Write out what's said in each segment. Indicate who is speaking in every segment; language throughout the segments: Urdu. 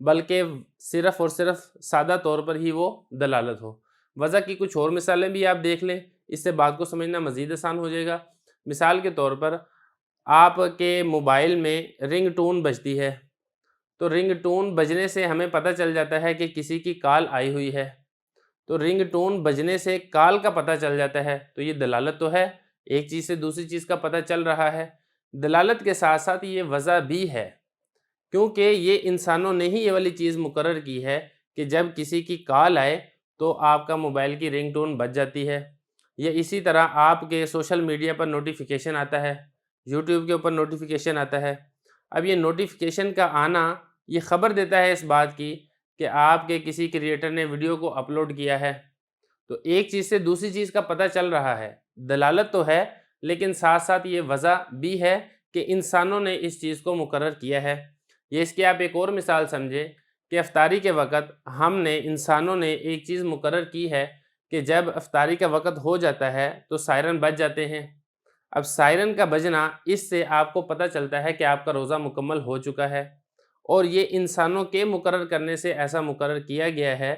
Speaker 1: بلکہ صرف اور صرف سادہ طور پر ہی وہ دلالت ہو۔ وضع کی کچھ اور مثالیں بھی آپ دیکھ لیں، اس سے بات کو سمجھنا مزید آسان ہو جائے گا۔ مثال کے طور پر آپ کے موبائل میں رنگ ٹون بجتی ہے، تو رنگ ٹون بجنے سے ہمیں پتہ چل جاتا ہے کہ کسی کی کال آئی ہوئی ہے۔ تو رنگ ٹون بجنے سے کال کا پتہ چل جاتا ہے، تو یہ دلالت تو ہے، ایک چیز سے دوسری چیز کا پتہ چل رہا ہے۔ دلالت کے ساتھ ساتھ یہ وضع بھی ہے، کیونکہ یہ انسانوں نے ہی یہ والی چیز مقرر کی ہے کہ جب کسی کی کال آئے تو آپ کا موبائل کی رنگ ٹون بج جاتی ہے، یا اسی طرح آپ کے سوشل میڈیا پر نوٹیفیکیشن آتا ہے، یوٹیوب کے اوپر نوٹیفیکیشن آتا ہے۔ اب یہ نوٹیفیکیشن کا آنا یہ خبر دیتا ہے اس بات کی کہ آپ کے کسی کریئٹر نے ویڈیو کو اپلوڈ کیا ہے، تو ایک چیز سے دوسری چیز کا پتہ چل رہا ہے۔ دلالت تو ہے، لیکن ساتھ ساتھ یہ وضع بھی ہے کہ انسانوں نے اس چیز کو مقرر کیا ہے۔ یہ اس کی آپ ایک اور مثال سمجھیں کہ افطاری کے وقت ہم نے انسانوں نے ایک چیز مقرر کی ہے کہ جب افطاری کا وقت ہو جاتا ہے تو سائرن بج جاتے ہیں۔ اب سائرن کا بجنا، اس سے آپ کو پتہ چلتا ہے کہ آپ کا روزہ مکمل ہو چکا ہے، اور یہ انسانوں کے مقرر کرنے سے ایسا مقرر کیا گیا ہے،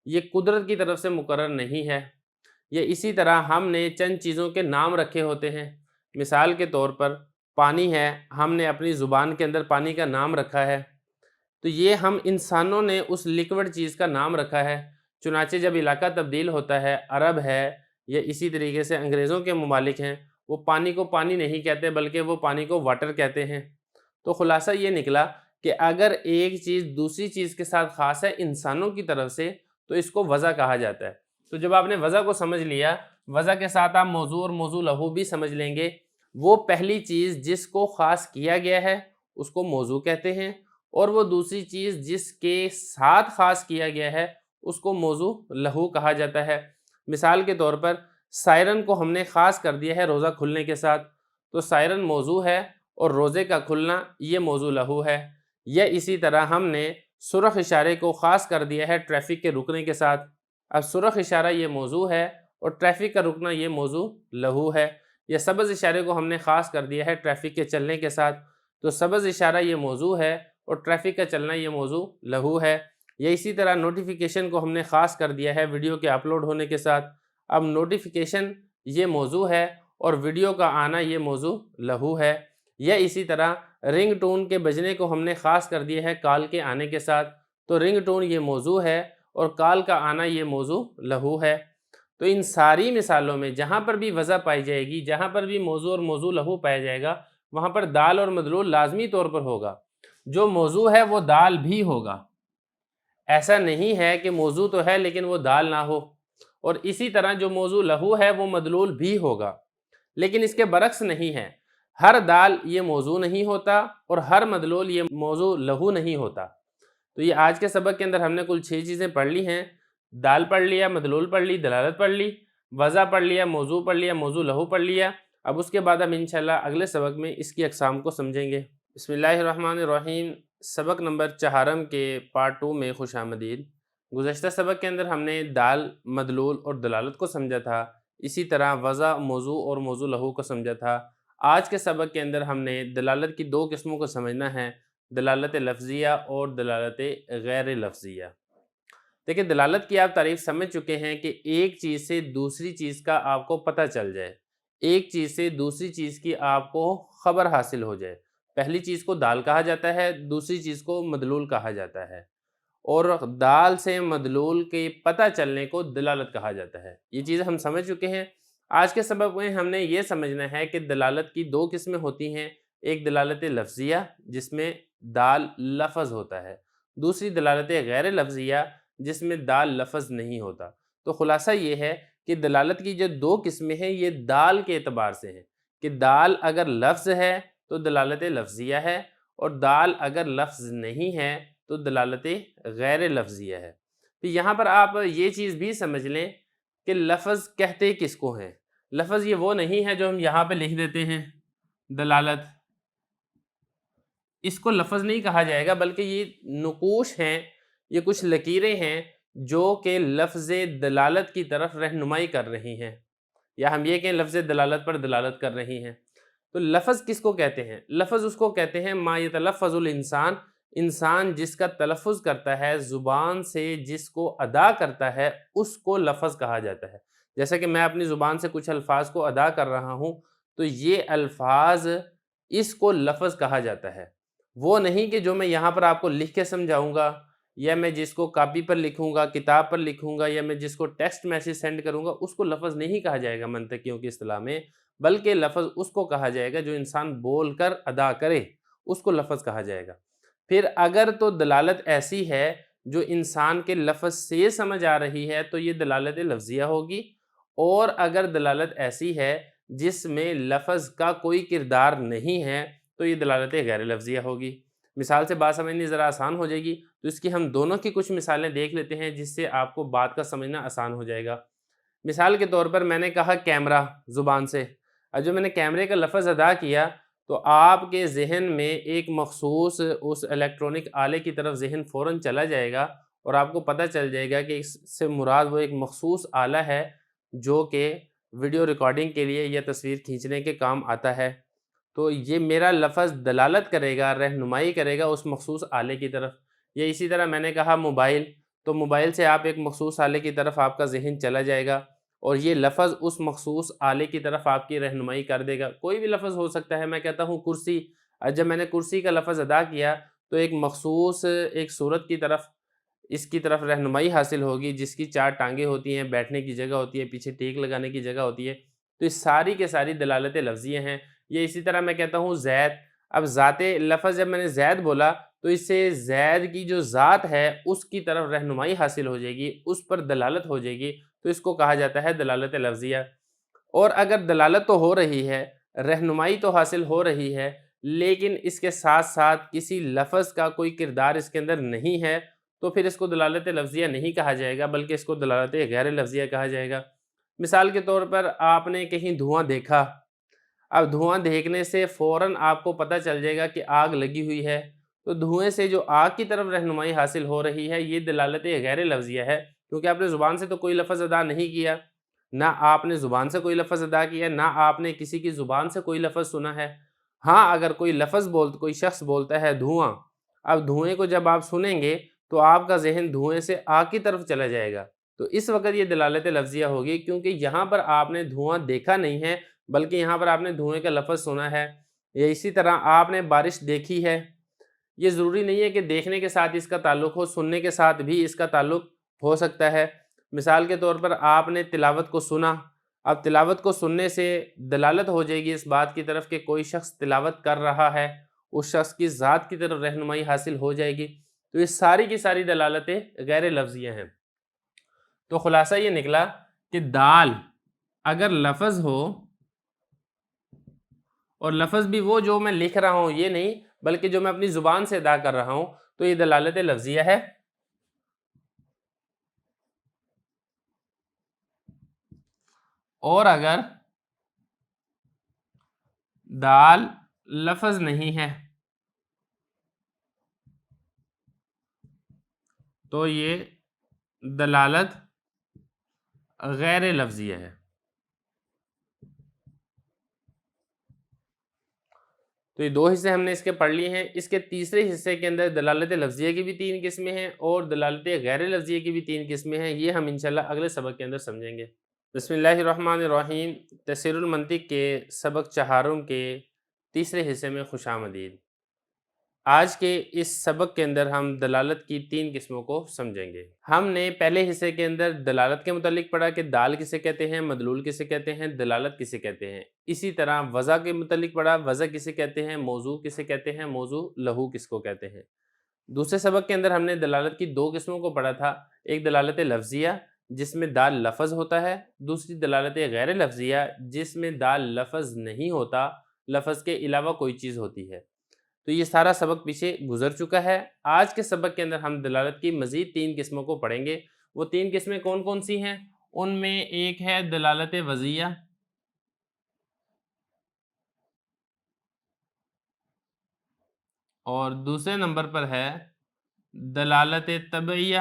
Speaker 1: یہ قدرت کی طرف سے مقرر نہیں ہے۔ یہ اسی طرح ہم نے چند چیزوں کے نام رکھے ہوتے ہیں، مثال کے طور پر پانی ہے، ہم نے اپنی زبان کے اندر پانی کا نام رکھا ہے، تو یہ ہم انسانوں نے اس لیکوڈ چیز کا نام رکھا ہے۔ چنانچہ جب علاقہ تبدیل ہوتا ہے، عرب ہے یا اسی طریقے سے انگریزوں کے ممالک ہیں، وہ پانی کو پانی نہیں کہتے بلکہ وہ پانی کو واٹر کہتے ہیں۔ تو خلاصہ یہ نکلا کہ اگر ایک چیز دوسری چیز کے ساتھ خاص ہے انسانوں کی طرف سے، تو اس کو وضع کہا جاتا ہے۔ تو جب آپ نے وضع کو سمجھ لیا، وضع کے ساتھ آپ موضوع اور موضوع لہو بھی سمجھ لیں گے۔ وہ پہلی چیز جس کو خاص کیا گیا ہے اس کو موضوع کہتے ہیں، اور وہ دوسری چیز جس کے ساتھ خاص کیا گیا ہے اس کو موضوع لہو کہا جاتا ہے۔ مثال کے طور پر سائرن کو ہم نے خاص کر دیا ہے روزہ کھلنے کے ساتھ، تو سائرن موضوع ہے اور روزے کا کھلنا یہ موضوع لہو ہے۔ یا اسی طرح ہم نے سرخ اشارے کو خاص کر دیا ہے ٹریفک کے رکنے کے ساتھ، اب سرخ اشارہ یہ موضوع ہے اور ٹریفک کا رکنا یہ موضوع لہو ہے۔ یا سبز اشارے کو ہم نے خاص کر دیا ہے ٹریفک کے چلنے کے ساتھ، تو سبز اشارہ یہ موضوع ہے اور ٹریفک کا چلنا یہ موضوع لہو ہے۔ یا اسی طرح نوٹیفیکیشن کو ہم نے خاص کر دیا ہے ویڈیو کے اپلوڈ ہونے کے ساتھ، اب نوٹیفیکیشن یہ موضوع ہے اور ویڈیو کا آنا یہ موضوع لہو ہے۔ یا اسی طرح رنگ ٹون کے بجنے کو ہم نے خاص کر دیا ہے کال کے آنے کے ساتھ، تو رنگ ٹون یہ موضوع ہے اور کال کا آنا یہ موضوع لہو ہے۔ تو ان ساری مثالوں میں جہاں پر بھی وضع پائی جائے گی، جہاں پر بھی موضوع اور موضوع لہو پایا جائے گا، وہاں پر دال اور مدلول لازمی طور پر ہوگا۔ جو موضوع ہے وہ دال بھی ہوگا، ایسا نہیں ہے کہ موضوع تو ہے لیکن وہ دال نہ ہو، اور اسی طرح جو موضوع لہو ہے وہ مدلول بھی ہوگا، لیکن اس کے برعکس نہیں ہے۔ ہر دال یہ موضوع نہیں ہوتا اور ہر مدلول یہ موضوع لہو نہیں ہوتا۔ تو یہ آج کے سبق کے اندر ہم نے کل 6 چیزیں پڑھ لی ہیں، دال پڑھ لیا، مدلول پڑھ لی، دلالت پڑھ لی، وضع پڑھ لیا، موضوع پڑھ لیا، موضوع لہو پڑھ لیا۔ اب اس کے بعد ہم انشاءاللہ اگلے سبق میں اس کی اقسام کو سمجھیں گے۔ بسم اللہ الرحمن الرحیم۔ سبق نمبر 4 کے پارٹ 2 میں خوش آمدید۔ گزشتہ سبق کے اندر ہم نے دال، مدلول اور دلالت کو سمجھا تھا، اسی طرح وضع، موضوع اور موضوع لہو کو سمجھا تھا۔ آج کے سبق کے اندر ہم نے دلالت کی 2 قسموں کو سمجھنا ہے، دلالت لفظیہ اور دلالت غیر لفظیہ۔ دیکھیں، دلالت کی آپ تعریف سمجھ چکے ہیں کہ ایک چیز سے دوسری چیز کا آپ کو پتہ چل جائے، ایک چیز سے دوسری چیز کی آپ کو خبر حاصل ہو جائے۔ پہلی چیز کو دال کہا جاتا ہے، دوسری چیز کو مدلول کہا جاتا ہے، اور دال سے مدلول کے پتہ چلنے کو دلالت کہا جاتا ہے۔ یہ چیز ہم سمجھ چکے ہیں۔ آج کے سبق میں ہم نے یہ سمجھنا ہے کہ دلالت کی 2 قسمیں ہوتی ہیں، ایک دلالت لفظیہ جس میں دال لفظ ہوتا ہے، دوسری دلالت غیر لفظیہ جس میں دال لفظ نہیں ہوتا۔ تو خلاصہ یہ ہے کہ دلالت کی جو 2 قسمیں ہیں یہ دال کے اعتبار سے ہیں، کہ دال اگر لفظ ہے تو دلالت لفظیہ ہے، اور دال اگر لفظ نہیں ہے تو دلالت غیر لفظیہ ہے۔ تو یہاں پر آپ یہ چیز بھی سمجھ لیں کہ لفظ کہتے کس کو ہیں۔ لفظ یہ وہ نہیں ہے جو ہم یہاں پہ لکھ دیتے ہیں دلالت، اس کو لفظ نہیں کہا جائے گا، بلکہ یہ نقوش ہیں، یہ کچھ لکیریں ہیں جو کہ لفظ دلالت کی طرف رہنمائی کر رہی ہیں، یا ہم یہ کہیں لفظ دلالت پر دلالت کر رہی ہیں۔ تو لفظ کس کو کہتے ہیں؟ لفظ اس کو کہتے ہیں ما یتلفظ الانسان انسان جس کا تلفظ کرتا ہے، زبان سے جس کو ادا کرتا ہے، اس کو لفظ کہا جاتا ہے۔ جیسا کہ میں اپنی زبان سے کچھ الفاظ کو ادا کر رہا ہوں تو یہ الفاظ، اس کو لفظ کہا جاتا ہے۔ وہ نہیں کہ جو میں یہاں پر آپ کو لکھ کے سمجھاؤں گا، یا میں جس کو کاپی پر لکھوں گا، کتاب پر لکھوں گا، یا میں جس کو ٹیکسٹ میسیج سینڈ کروں گا، اس کو لفظ نہیں کہا جائے گا منطقیوں کی اصطلاح میں، بلکہ لفظ اس کو کہا جائے گا جو انسان بول کر ادا کرے، اس کو لفظ کہا جائے گا۔ پھر اگر تو دلالت ایسی ہے جو انسان کے لفظ سے سمجھ آ رہی ہے تو یہ دلالت لفظیہ ہوگی، اور اگر دلالت ایسی ہے جس میں لفظ کا کوئی کردار نہیں ہے تو یہ دلالت غیر لفظیہ ہوگی۔ مثال سے بات سمجھنی ذرا آسان ہو جائے گی، تو اس کی ہم دونوں کی کچھ مثالیں دیکھ لیتے ہیں جس سے آپ کو بات کا سمجھنا آسان ہو جائے گا۔ مثال کے طور پر میں نے کہا کیمرہ زبان سے، اور جو میں نے کیمرے کا لفظ ادا کیا تو آپ کے ذہن میں ایک مخصوص اس الیکٹرونک آلے کی طرف ذہن فوراً چلا جائے گا، اور آپ کو پتہ چل جائے گا کہ اس سے مراد وہ ایک مخصوص آلہ ہے جو کہ ویڈیو ریکارڈنگ کے لیے یا تصویر کھینچنے کے کام آتا ہے۔ تو یہ میرا لفظ دلالت کرے گا، رہنمائی کرے گا اس مخصوص آلے کی طرف۔ یا اسی طرح میں نے کہا موبائل، تو موبائل سے آپ ایک مخصوص آلے کی طرف آپ کا ذہن چلا جائے گا، اور یہ لفظ اس مخصوص آلے کی طرف آپ کی رہنمائی کر دے گا۔ کوئی بھی لفظ ہو سکتا ہے، میں کہتا ہوں کرسی، جب میں نے کرسی کا لفظ ادا کیا تو ایک مخصوص ایک صورت کی طرف، اس کی طرف رہنمائی حاصل ہوگی جس کی 4 ٹانگیں ہوتی ہیں، بیٹھنے کی جگہ ہوتی ہے، پیچھے ٹیک لگانے کی جگہ ہوتی ہے۔ تو یہ ساری کے ساری دلالتیں لفظیہ ہیں۔ یہ اسی طرح میں کہتا ہوں زید، اب ذات لفظ جب میں نے زید بولا تو اس سے زید کی جو ذات ہے اس کی طرف رہنمائی حاصل ہو جائے گی، اس پر دلالت ہو جائے گی، تو اس کو کہا جاتا ہے دلالت لفظیہ۔ اور اگر دلالت تو ہو رہی ہے، رہنمائی تو حاصل ہو رہی ہے، لیکن اس کے ساتھ ساتھ کسی لفظ کا کوئی کردار اس کے اندر نہیں ہے، تو پھر اس کو دلالت لفظیہ نہیں کہا جائے گا، بلکہ اس کو دلالت غیر لفظیہ کہا جائے گا۔ مثال کے طور پر آپ نے کہیں دھواں دیکھا، اب دھواں دیکھنے سے فوراً آپ کو پتہ چل جائے گا کہ آگ لگی ہوئی ہے، تو دھوئیں سے جو آگ کی طرف رہنمائی حاصل ہو رہی ہے یہ دلالت غیر لفظیہ ہے، کیونکہ آپ نے زبان سے تو کوئی لفظ ادا نہیں کیا، نہ آپ نے زبان سے کوئی لفظ ادا کیا، نہ آپ نے کسی کی زبان سے کوئی لفظ سنا ہے۔ ہاں اگر کوئی لفظ کوئی شخص بولتا ہے دھواں، اب دھوئیں کو جب آپ سنیں گے تو آپ کا ذہن دھوئیں سے آگ کی طرف چلا جائے گا، تو اس وقت یہ دلالت لفظیہ ہوگی، کیونکہ یہاں پر آپ نے دھواں دیکھا نہیں ہے بلکہ یہاں پر آپ نے دھوئیں کا لفظ سنا ہے۔ یا اسی طرح آپ نے بارش دیکھی ہے، یہ ضروری نہیں ہے کہ دیکھنے کے ساتھ اس کا تعلق ہو، سننے کے ساتھ بھی اس کا تعلق ہو سکتا ہے۔ مثال کے طور پر آپ نے تلاوت کو سنا، اب تلاوت کو سننے سے دلالت ہو جائے گی اس بات کی طرف کہ کوئی شخص تلاوت کر رہا ہے، اس شخص کی ذات کی طرف رہنمائی حاصل ہو جائے گی، تو یہ ساری کی ساری دلالتیں غیر لفظیہ ہیں۔ تو خلاصہ یہ نکلا کہ دال اگر لفظ ہو، اور لفظ بھی وہ جو میں لکھ رہا ہوں یہ نہیں بلکہ جو میں اپنی زبان سے ادا کر رہا ہوں، تو یہ دلالت لفظیہ ہے۔ اور اگر دال لفظ نہیں ہے تو یہ دلالت غیر لفظیہ ہے۔ تو یہ 2 حصے ہم نے اس کے پڑھ لیے ہیں۔ اس کے تیسرے حصے کے اندر دلالت لفظیہ کی بھی 3 قسمیں ہیں اور دلالت غیر لفظیہ کی بھی 3 قسمیں ہیں، یہ ہم انشاءاللہ اگلے سبق کے اندر سمجھیں گے۔ بسم اللہ الرحمن الرحیم۔ تفسیر المنطق کے سبق 4 کے تیسرے حصے میں خوش آمدید۔ آج کے اس سبق کے اندر ہم دلالت کی 3 قسموں کو سمجھیں گے۔ ہم نے پہلے حصے کے اندر دلالت کے متعلق پڑھا کہ دال کسے کہتے ہیں، مدلول کسے کہتے ہیں، دلالت کسے کہتے ہیں۔ اسی طرح وضع کے متعلق پڑھا، وضع کسے کہتے ہیں، موضوع کسے کہتے ہیں، موضوع لہو کس کو کہتے ہیں۔ دوسرے سبق کے اندر ہم نے دلالت کی 2 قسموں کو پڑھا تھا، ایک دلالت لفظیہ جس میں دال لفظ ہوتا ہے، دوسری دلالت غیر لفظیہ جس میں دال لفظ نہیں ہوتا، لفظ کے علاوہ کوئی چیز ہوتی ہے۔ تو یہ سارا سبق پیچھے گزر چکا ہے۔ آج کے سبق کے اندر ہم دلالت کی مزید 3 قسموں کو پڑھیں گے۔ وہ 3 قسمیں کون کون سی ہیں؟ ان میں ایک ہے دلالت وضعیہ، اور دوسرے نمبر پر ہے دلالت طبعیہ،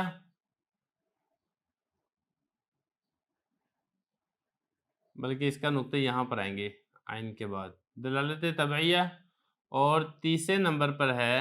Speaker 1: بلکہ اس کا نقطہ یہاں پر آئیں گے عین کے بعد، دلالت طبعیہ، اور تیسرے نمبر پر ہے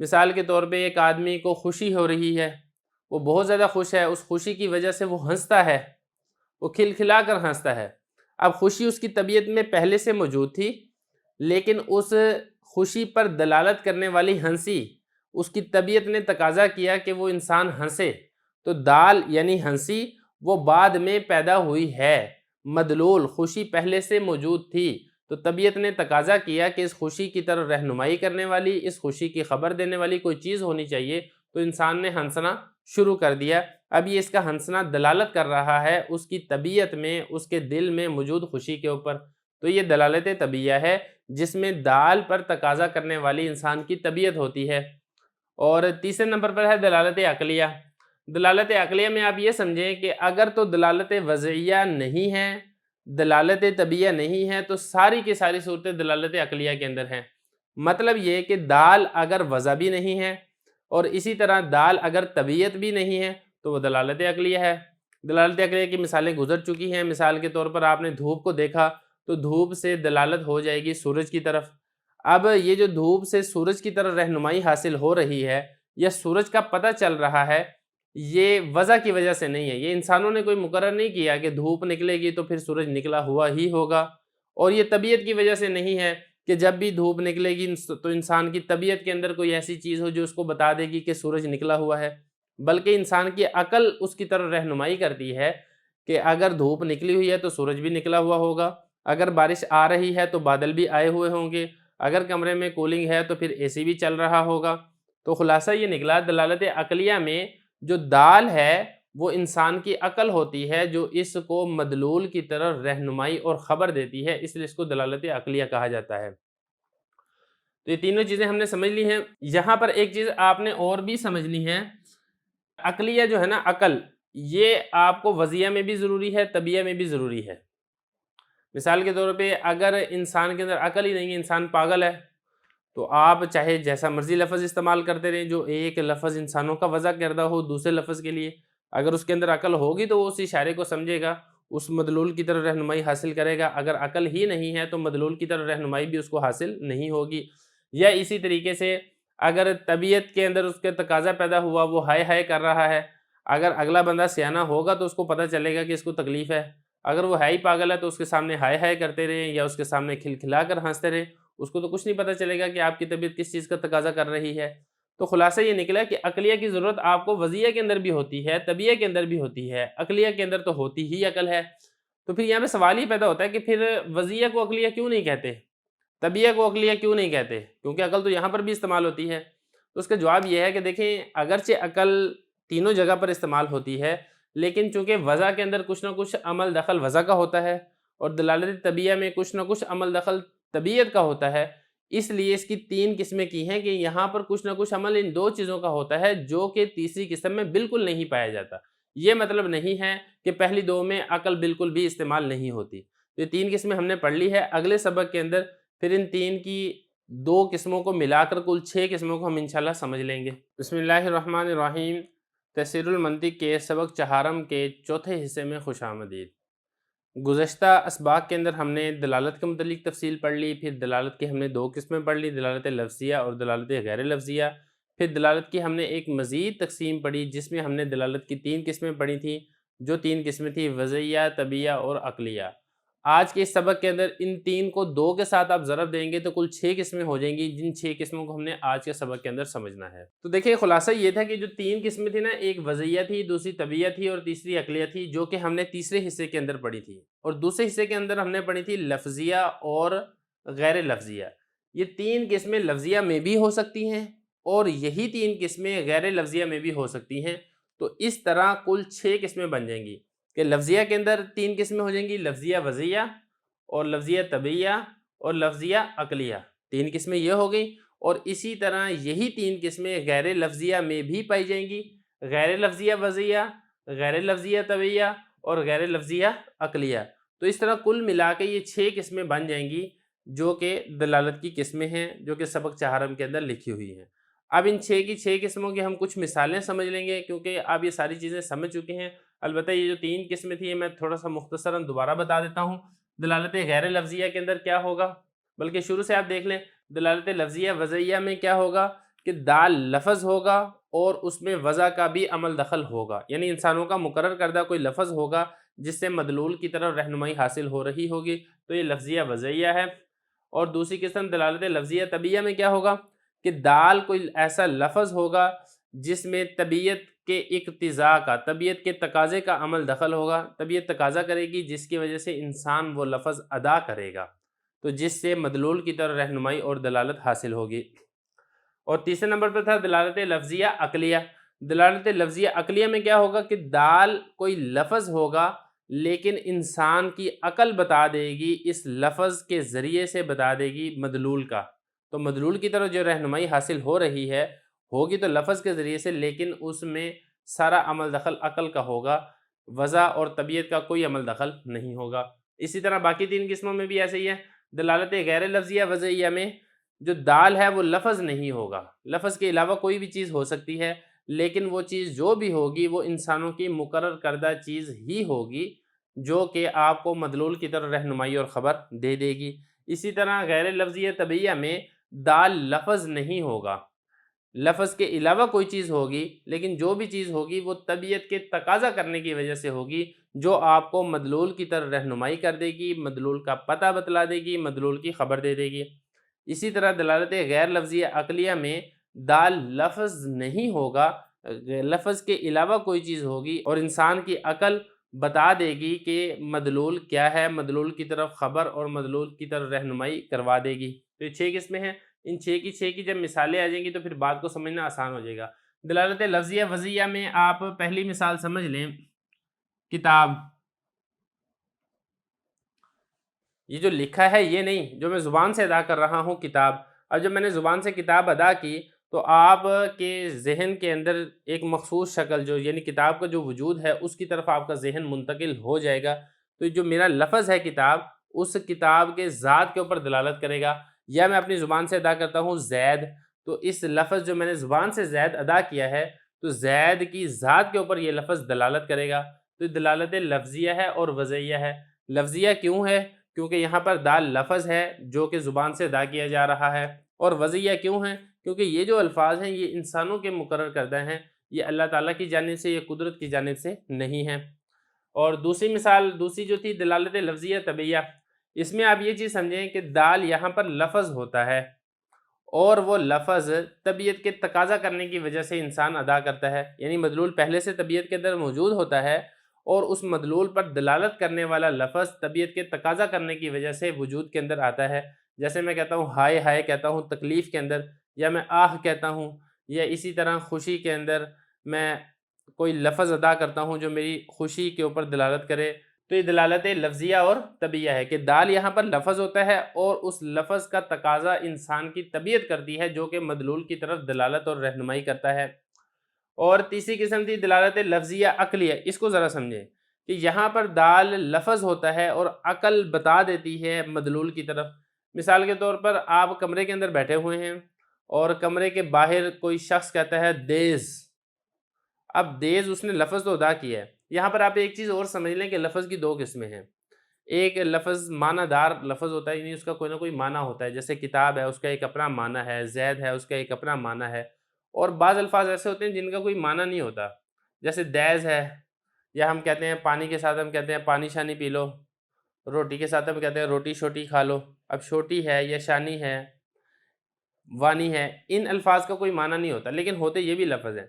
Speaker 1: مثال کے طور پہ ایک آدمی کو خوشی ہو رہی ہے، وہ بہت زیادہ خوش ہے، اس خوشی کی وجہ سے وہ ہنستا ہے، وہ کھلکھلا کر ہنستا ہے۔ اب خوشی اس کی طبیعت میں پہلے سے موجود تھی، لیکن اس خوشی پر دلالت کرنے والی ہنسی اس کی طبیعت نے تقاضا کیا کہ وہ انسان ہنسے، تو دال یعنی ہنسی وہ بعد میں پیدا ہوئی ہے۔ مدلول خوشی پہلے سے موجود تھی، تو طبیعت نے تقاضا کیا کہ اس خوشی کی طرف رہنمائی کرنے والی، اس خوشی کی خبر دینے والی کوئی چیز ہونی چاہیے، تو انسان نے ہنسنا شروع کر دیا۔ اب یہ اس کا ہنسنا دلالت کر رہا ہے اس کی طبیعت میں، اس کے دل میں موجود خوشی کے اوپر، تو یہ دلالت طبیعیہ ہے جس میں دال پر تقاضا کرنے والی انسان کی طبیعت ہوتی ہے۔ اور تیسرے نمبر پر ہے دلالت عقلیہ۔ دلالت عقلیہ میں آپ یہ سمجھیں کہ اگر تو دلالت وضعیہ نہیں ہے، دلالت طبیعیہ نہیں ہے، تو ساری کی ساری صورتیں دلالت عقلیہ کے اندر ہیں۔ مطلب یہ کہ دال اگر وضع بھی نہیں ہے اور اسی طرح دال اگر طبیعت بھی نہیں ہے تو وہ دلالت عقلیہ ہے۔ دلالت عقلیہ کی مثالیں گزر چکی ہیں۔ مثال کے طور پر آپ نے دھوپ کو دیکھا تو دھوپ سے دلالت ہو جائے گی سورج کی طرف۔ اب یہ جو دھوپ سے سورج کی طرف رہنمائی حاصل ہو رہی ہے یا سورج کا پتہ چل رہا ہے، یہ وضع کی وجہ سے نہیں ہے، یہ انسانوں نے کوئی مقرر نہیں کیا کہ دھوپ نکلے گی تو پھر سورج نکلا ہوا ہی ہوگا، اور یہ طبیعت کی وجہ سے نہیں ہے کہ جب بھی دھوپ نکلے گی تو انسان کی طبیعت کے اندر کوئی ایسی چیز ہو جو اس کو بتا دے گی کہ سورج نکلا ہوا ہے، بلکہ انسان کی عقل اس کی طرف رہنمائی کرتی ہے کہ اگر دھوپ نکلی ہوئی ہے تو سورج بھی نکلا ہوا ہوگا، اگر بارش آ رہی ہے تو بادل بھی آئے ہوئے ہوں گے، اگر کمرے میں کولنگ ہے تو پھر اے سی بھی چل رہا ہوگا۔ تو خلاصہ یہ نکلا دلالت عقلیہ میں جو دال ہے وہ انسان کی عقل ہوتی ہے جو اس کو مدلول کی طرف رہنمائی اور خبر دیتی ہے، اس لیے اس کو دلالت عقلیہ کہا جاتا ہے۔ تو یہ تینوں چیزیں ہم نے سمجھ لی ہیں۔ یہاں پر ایک چیز آپ نے اور بھی سمجھنی ہے، عقلیہ جو ہے نا، عقل، یہ آپ کو وضعیہ میں بھی ضروری ہے، طبیعہ میں بھی ضروری ہے۔ مثال کے طور پہ اگر انسان کے اندر عقل ہی نہیں ہے، انسان پاگل ہے، تو آپ چاہے جیسا مرضی لفظ استعمال کرتے رہیں، جو ایک لفظ انسانوں کا وضع کردہ ہو دوسرے لفظ کے لیے، اگر اس کے اندر عقل ہوگی تو وہ اس اشارے کو سمجھے گا، اس مدلول کی طرف رہنمائی حاصل کرے گا۔ اگر عقل ہی نہیں ہے تو مدلول کی طرف رہنمائی بھی اس کو حاصل نہیں ہوگی۔ یا اسی طریقے سے اگر طبیعت کے اندر اس کے تقاضا پیدا ہوا، وہ ہائے ہائے کر رہا ہے، اگر اگلا بندہ سیانہ ہوگا تو اس کو پتہ چلے گا کہ اس کو تکلیف ہے، اگر وہ ہے ہی پاگل ہے تو اس کے سامنے ہائے ہائے کرتے رہیں یا اس کے سامنے کھلکھلا کر ہنستے رہیں، اس کو تو کچھ نہیں پتہ چلے گا کہ آپ کی طبیعت کس چیز کا تقاضا کر رہی ہے۔ تو خلاصہ یہ نکلا کہ عقلیہ کی ضرورت آپ کو وضعیہ کے اندر بھی ہوتی ہے، طبیعہ کے اندر بھی ہوتی ہے، عقلیہ کے اندر تو ہوتی ہی عقل ہے۔ تو پھر یہاں پہ سوال ہی پیدا ہوتا ہے کہ پھر وضعیہ کو عقلیہ کیوں نہیں کہتے، طبیعہ کو عقلیہ کیوں نہیں کہتے، کیونکہ عقل تو یہاں پر بھی استعمال ہوتی ہے۔ تو اس کا جواب یہ ہے کہ دیکھیں، اگرچہ عقل تینوں جگہ پر استعمال ہوتی ہے، لیکن چونکہ وضع کے اندر کچھ نہ کچھ عمل دخل وضع کا ہوتا ہے اور دلالت طبیعہ میں کچھ نہ کچھ عمل دخل طبیعت کا ہوتا ہے، اس لیے اس کی تین قسمیں کی ہیں کہ یہاں پر کچھ نہ کچھ عمل ان دو چیزوں کا ہوتا ہے جو کہ تیسری قسم میں بالکل نہیں پایا جاتا۔ یہ مطلب نہیں ہے کہ پہلی دو میں عقل بالکل بھی استعمال نہیں ہوتی۔ تو یہ تین قسمیں ہم نے پڑھ لی ہے، اگلے سبق کے اندر پھر ان تین کی دو قسموں کو ملا کر کل 6 قسموں کو ہم انشاءاللہ سمجھ لیں گے۔ بسم اللہ الرحمن الرحیم۔ تفسیر المنطق کے سبق چہارم کے چوتھے حصے میں خوش آمدید۔ گزشتہ اسباق کے اندر ہم نے دلالت کے متعلق تفصیل پڑھ لی، پھر دلالت کی ہم نے دو قسمیں پڑھ لی، دلالت لفظیہ اور دلالت غیر لفظیہ۔ پھر دلالت کی ہم نے ایک مزید تقسیم پڑھی جس میں ہم نے دلالت کی 3 قسمیں پڑھی تھیں، جو 3 قسمیں تھیں وضعیہ، طبیعہ اور عقلیہ۔ آج کے اس سبق کے اندر ان 3 کو 2 کے ساتھ آپ ضرب دیں گے تو کل 6 قسمیں ہو جائیں گی، جن 6 قسموں کو ہم نے آج کے سبق کے اندر سمجھنا ہے۔ تو دیکھیں، خلاصہ یہ تھا کہ جو 3 قسمیں تھیں نا، ایک وضعیہ تھی، دوسری طبیعہ تھی اور تیسری عقلیہ تھی، جو کہ ہم نے تیسرے حصے کے اندر پڑھی تھی، اور دوسرے حصے کے اندر ہم نے پڑھی تھی لفظیہ اور غیر لفظیہ۔ یہ 3 قسمیں لفظیہ میں بھی ہو سکتی ہیں اور یہی 3 قسمیں غیر لفظیہ میں بھی ہو سکتی ہیں، تو اس طرح کل 6 قسمیں بن جائیں گی کہ لفظیہ کے اندر 3 قسمیں ہو جائیں گی، لفظیہ وضعیہ اور لفظیہ طبیعیہ اور لفظیہ عقلیہ، 3 قسمیں یہ ہو گئی، اور اسی طرح یہی 3 قسمیں غیر لفظیہ میں بھی پائی جائیں گی، غیر لفظیہ وضعیہ، غیر لفظیہ طبیعیہ اور غیر لفظیہ عقلیہ۔ تو اس طرح کل ملا کے یہ 6 قسمیں بن جائیں گی جو کہ دلالت کی قسمیں ہیں، جو کہ سبق چہارم کے اندر لکھی ہوئی ہیں۔ اب ان 6 کی 6 قسموں کی ہم کچھ مثالیں سمجھ لیں گے، کیونکہ آپ یہ ساری چیزیں سمجھ چکے ہیں۔ البتہ یہ جو 3 قسمیں تھیں میں تھوڑا سا مختصراً دوبارہ بتا دیتا ہوں۔ دلالت غیر لفظیہ کے اندر کیا ہوگا، بلکہ شروع سے آپ دیکھ لیں، دلالت لفظیہ وضعیہ میں کیا ہوگا کہ دال لفظ ہوگا اور اس میں وضع کا بھی عمل دخل ہوگا، یعنی انسانوں کا مقرر کردہ کوئی لفظ ہوگا جس سے مدلول کی طرف رہنمائی حاصل ہو رہی ہوگی، تو یہ لفظیہ وضعیہ ہے۔ اور دوسری قسم دلالت لفظیہ طبیعیہ میں کیا ہوگا کہ دال کوئی ایسا لفظ ہوگا جس میں طبیعت کے اقتضاء کا، طبیعت کے تقاضے کا عمل دخل ہوگا، طبیعت تقاضا کرے گی جس کی وجہ سے انسان وہ لفظ ادا کرے گا، تو جس سے مدلول کی طرف رہنمائی اور دلالت حاصل ہوگی۔ اور تیسرے نمبر پر تھا دلالت لفظیہ عقلیہ۔ دلالت لفظیہ عقلیہ میں کیا ہوگا کہ دال کوئی لفظ ہوگا لیکن انسان کی عقل بتا دے گی، اس لفظ کے ذریعے سے بتا دے گی مدلول کا، تو مدلول کی طرف جو رہنمائی حاصل ہو رہی ہے ہوگی تو لفظ کے ذریعے سے، لیکن اس میں سارا عمل دخل عقل کا ہوگا، وضع اور طبیعت کا کوئی عمل دخل نہیں ہوگا۔ اسی طرح باقی تین قسموں میں بھی ایسے ہی ہے۔ دلالت غیر لفظیہ وضعیہ میں جو دال ہے وہ لفظ نہیں ہوگا، لفظ کے علاوہ کوئی بھی چیز ہو سکتی ہے، لیکن وہ چیز جو بھی ہوگی وہ انسانوں کی مقرر کردہ چیز ہی ہوگی جو کہ آپ کو مدلول کی طرف رہنمائی اور خبر دے دے گی۔ اسی طرح غیر لفظیہ طبیعیہ میں دال لفظ نہیں ہوگا، لفظ کے علاوہ کوئی چیز ہوگی، لیکن جو بھی چیز ہوگی وہ طبیعت کے تقاضا کرنے کی وجہ سے ہوگی جو آپ کو مدلول کی طرف رہنمائی کر دے گی، مدلول کا پتہ بتلا دے گی، مدلول کی خبر دے دے گی۔ اسی طرح دلالت غیر لفظیہ عقلیہ میں دال لفظ نہیں ہوگا، لفظ کے علاوہ کوئی چیز ہوگی اور انسان کی عقل بتا دے گی کہ مدلول کیا ہے، مدلول کی طرف خبر اور مدلول کی طرف رہنمائی کروا دے گی۔ تو یہ 6 قسمیں ہیں، ان 6 کی جب مثالیں آ جائیں گی تو پھر بات کو سمجھنا آسان ہو جائے گا۔ دلالت لفظیہ وضعیہ میں آپ پہلی مثال سمجھ لیں، کتاب۔ یہ جو لکھا ہے یہ نہیں، جو میں زبان سے ادا کر رہا ہوں کتاب۔ اب جب میں نے زبان سے کتاب ادا کی تو آپ کے ذہن کے اندر ایک مخصوص شکل جو یعنی کتاب کا جو وجود ہے اس کی طرف آپ کا ذہن منتقل ہو جائے گا، تو جو میرا لفظ ہے کتاب، اس کتاب کے ذات کے اوپر دلالت کرے گا۔ یا میں اپنی زبان سے ادا کرتا ہوں زید، تو اس لفظ جو میں نے زبان سے زید ادا کیا ہے تو زید کی ذات کے اوپر یہ لفظ دلالت کرے گا، تو دلالت لفظیہ ہے اور وضعیہ ہے۔ لفظیہ کیوں ہے؟ کیونکہ یہاں پر دال لفظ ہے جو کہ زبان سے ادا کیا جا رہا ہے، اور وضعیہ کیوں ہے؟ کیونکہ یہ جو الفاظ ہیں یہ انسانوں کے مقرر کردہ ہیں، یہ اللہ تعالیٰ کی جانب سے، یہ قدرت کی جانب سے نہیں ہیں۔ اور دوسری مثال، دوسری جو تھی دلالت لفظیہ طبیعیہ، اس میں آپ یہ چیز سمجھیں کہ دال یہاں پر لفظ ہوتا ہے اور وہ لفظ طبیعت کے تقاضا کرنے کی وجہ سے انسان ادا کرتا ہے، یعنی مدلول پہلے سے طبیعت کے اندر موجود ہوتا ہے اور اس مدلول پر دلالت کرنے والا لفظ طبیعت کے تقاضا کرنے کی وجہ سے وجود کے اندر آتا ہے۔ جیسے میں کہتا ہوں ہائے ہائے کہتا ہوں تکلیف کے اندر، یا میں آہ کہتا ہوں، یا اسی طرح خوشی کے اندر میں کوئی لفظ ادا کرتا ہوں جو میری خوشی کے اوپر دلالت کرے، تو یہ دلالت لفظیہ اور طبیعیہ ہے کہ دال یہاں پر لفظ ہوتا ہے اور اس لفظ کا تقاضا انسان کی طبیعت کرتی ہے جو کہ مدلول کی طرف دلالت اور رہنمائی کرتا ہے۔ اور تیسری قسم تھی دلالت لفظیہ عقلیہ، اس کو ذرا سمجھیں کہ یہاں پر دال لفظ ہوتا ہے اور عقل بتا دیتی ہے مدلول کی طرف۔ مثال کے طور پر آپ کمرے کے اندر بیٹھے ہوئے ہیں اور کمرے کے باہر کوئی شخص کہتا ہے دیز، اب دیز اس نے لفظ تو ادا کیا ہے۔ یہاں پر آپ ایک چیز اور سمجھ لیں کہ لفظ کی 2 قسمیں ہیں، ایک لفظ معنی دار لفظ ہوتا ہے، یعنی اس کا کوئی نہ کوئی معنی ہوتا ہے، جیسے کتاب ہے اس کا ایک اپنا معنی ہے، زید ہے اس کا ایک اپنا معنی ہے، اور بعض الفاظ ایسے ہوتے ہیں جن کا کوئی معنی نہیں ہوتا، جیسے دیز ہے، یا ہم کہتے ہیں پانی کے ساتھ ہم کہتے ہیں پانی شانی پی لو، روٹی کے ساتھ ہم کہتے ہیں روٹی شوٹی کھا لو۔ اب شوٹی ہے یا شانی ہے، وانی ہے، ان الفاظ کا کوئی معنی نہیں ہوتا لیکن ہوتے یہ بھی لفظ ہیں۔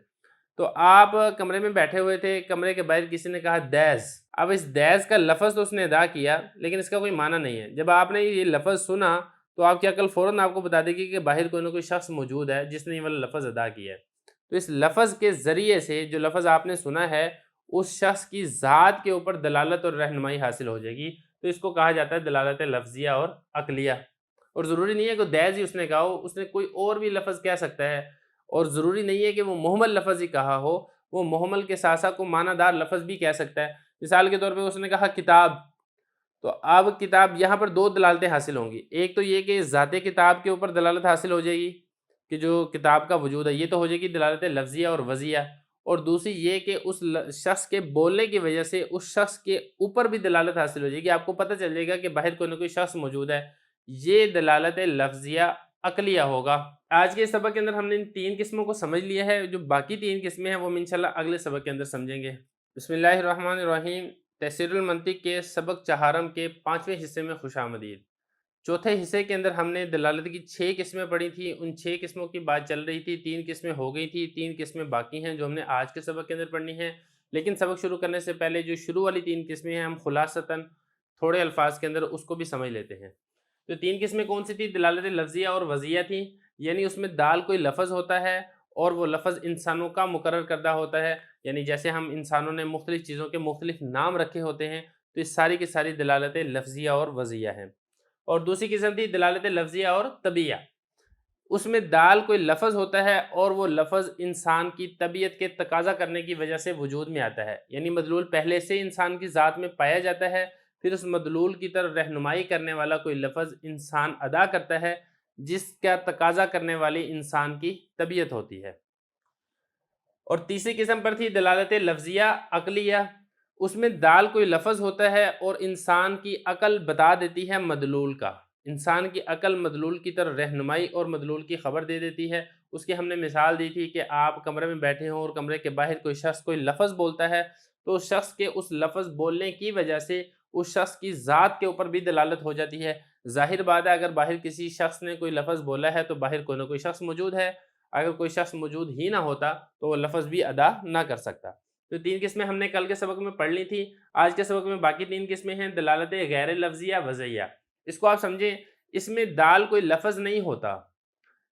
Speaker 1: تو آپ کمرے میں بیٹھے ہوئے تھے، کمرے کے باہر کسی نے کہا دیز، اب اس دیز کا لفظ تو اس نے ادا کیا لیکن اس کا کوئی معنی نہیں ہے۔ جب آپ نے یہ لفظ سنا تو آپ کی عقل فوراً آپ کو بتا دے گی کہ باہر کوئی نہ کوئی شخص موجود ہے جس نے یہ والا لفظ ادا کیا ہے، تو اس لفظ کے ذریعے سے جو لفظ آپ نے سنا ہے اس شخص کی ذات کے اوپر دلالت اور رہنمائی حاصل ہو جائے گی، تو اس کو کہا جاتا ہے دلالت لفظیہ اور عقلیہ۔ اور ضروری نہیں ہے کہ دیز ہی اس نے کہا ہو، اس نے کوئی اور بھی لفظ کہہ سکتا ہے، اور ضروری نہیں ہے کہ وہ مہمل لفظ ہی کہا ہو، وہ مہمل کے ساتھ ساتھ کو معنی دار لفظ بھی کہہ سکتا ہے۔ مثال کے طور پہ اس نے کہا کتاب، تو اب کتاب یہاں پر 2 دلالتیں حاصل ہوں گی، ایک تو یہ کہ ذات کتاب کے اوپر دلالت حاصل ہو جائے گی کہ جو کتاب کا وجود ہے، یہ تو ہو جائے گی دلالت لفظیہ اور وضعیہ، اور دوسری یہ کہ اس شخص کے بولنے کی وجہ سے اس شخص کے اوپر بھی دلالت حاصل ہو جائے گی، آپ کو پتہ چل جائے گا کہ باہر کوئی نہ کوئی شخص موجود ہے، یہ دلالت لفظیہ عقلیہ ہوگا۔ آج کے سبق کے اندر ہم نے ان 3 قسموں کو سمجھ لیا ہے، جو باقی 3 قسمیں ہیں وہ ہم انشاءاللہ اگلے سبق کے اندر سمجھیں گے۔ بسم اللہ الرحمن الرحیم۔ تفسیر المنطق کے سبق چہارم کے 5ویں حصے میں خوش آمدید۔ چوتھے حصے کے اندر ہم نے دلالت کی 6 قسمیں پڑھی تھی، ان 6 قسموں کی بات چل رہی تھی، 3 قسمیں ہو گئی تھی، 3 قسمیں باقی ہیں جو ہم نے آج کے سبق کے اندر پڑھنی ہیں۔ لیکن سبق شروع کرنے سے پہلے جو شروع والی 3 قسمیں ہیں ہم خلاصتاً تھوڑے الفاظ کے اندر اس کو بھی سمجھ لیتے ہیں۔ تو 3 قسمیں کون سی تھی؟ دلالت لفظیہ اور وضعیہ تھی، یعنی اس میں دال کوئی لفظ ہوتا ہے اور وہ لفظ انسانوں کا مقرر کردہ ہوتا ہے، یعنی جیسے ہم انسانوں نے مختلف چیزوں کے مختلف نام رکھے ہوتے ہیں، تو اس ساری کی ساری دلالتیں لفظیہ اور وضعیہ ہیں۔ اور دوسری قسم تھی دلالت لفظیہ اور طبیعہ، اس میں دال کوئی لفظ ہوتا ہے اور وہ لفظ انسان کی طبیعت کے تقاضا کرنے کی وجہ سے وجود میں آتا ہے، یعنی مدلول پہلے سے انسان کی ذات میں پایا جاتا ہے، پھر اس مدلول کی طرف رہنمائی کرنے والا کوئی لفظ انسان ادا کرتا ہے جس کا تقاضا کرنے والی انسان کی طبیعت ہوتی ہے۔ اور تیسری قسم پر تھی دلالت لفظیہ عقلیہ، اس میں دال کوئی لفظ ہوتا ہے اور انسان کی عقل بتا دیتی ہے مدلول کا، انسان کی عقل مدلول کی طرف رہنمائی اور مدلول کی خبر دے دیتی ہے۔ اس کی ہم نے مثال دی تھی کہ آپ کمرے میں بیٹھے ہوں اور کمرے کے باہر کوئی شخص کوئی لفظ بولتا ہے، تو اس شخص کے اس لفظ بولنے کی وجہ سے اس شخص کی ذات کے اوپر بھی دلالت ہو جاتی ہے۔ ظاہر بات ہے اگر باہر کسی شخص نے کوئی لفظ بولا ہے تو باہر کوئی نہ کوئی شخص موجود ہے، اگر کوئی شخص موجود ہی نہ ہوتا تو وہ لفظ بھی ادا نہ کر سکتا۔ تو 3 قسمیں ہم نے کل کے سبق میں پڑھ لی تھی۔ آج کے سبق میں باقی 3 قسمیں ہیں دلالت غیر لفظیہ وضعیہ۔ اس کو آپ سمجھیں، اس میں دال کوئی لفظ نہیں ہوتا،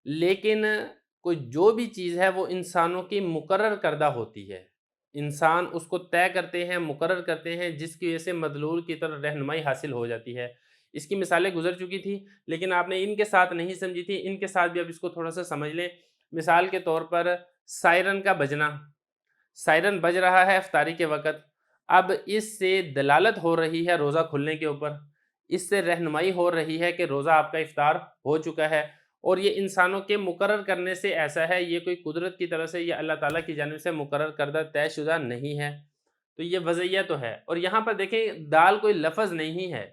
Speaker 1: لیکن کوئی جو بھی چیز ہے وہ انسانوں کی مقرر کردہ ہوتی ہے، انسان اس کو طے کرتے ہیں، مقرر کرتے ہیں، جس کی وجہ سے مدلول کی طرف رہنمائی حاصل ہو جاتی ہے۔ اس کی مثالیں گزر چکی تھی، لیکن آپ نے ان کے ساتھ نہیں سمجھی تھی، ان کے ساتھ بھی اب اس کو تھوڑا سا سمجھ لیں۔ مثال کے طور پر سائرن کا بجنا، سائرن بج رہا ہے افطاری کے وقت، اب اس سے دلالت ہو رہی ہے روزہ کھلنے کے اوپر، اس سے رہنمائی ہو رہی ہے کہ روزہ آپ کا افطار ہو چکا ہے، اور یہ انسانوں کے مقرر کرنے سے ایسا ہے، یہ کوئی قدرت کی طرف سے یا اللہ تعالیٰ کی جانب سے مقرر کردہ طے شدہ نہیں ہے، تو یہ وضعیہ تو ہے۔ اور یہاں پر دیکھیں دال کوئی لفظ نہیں ہے،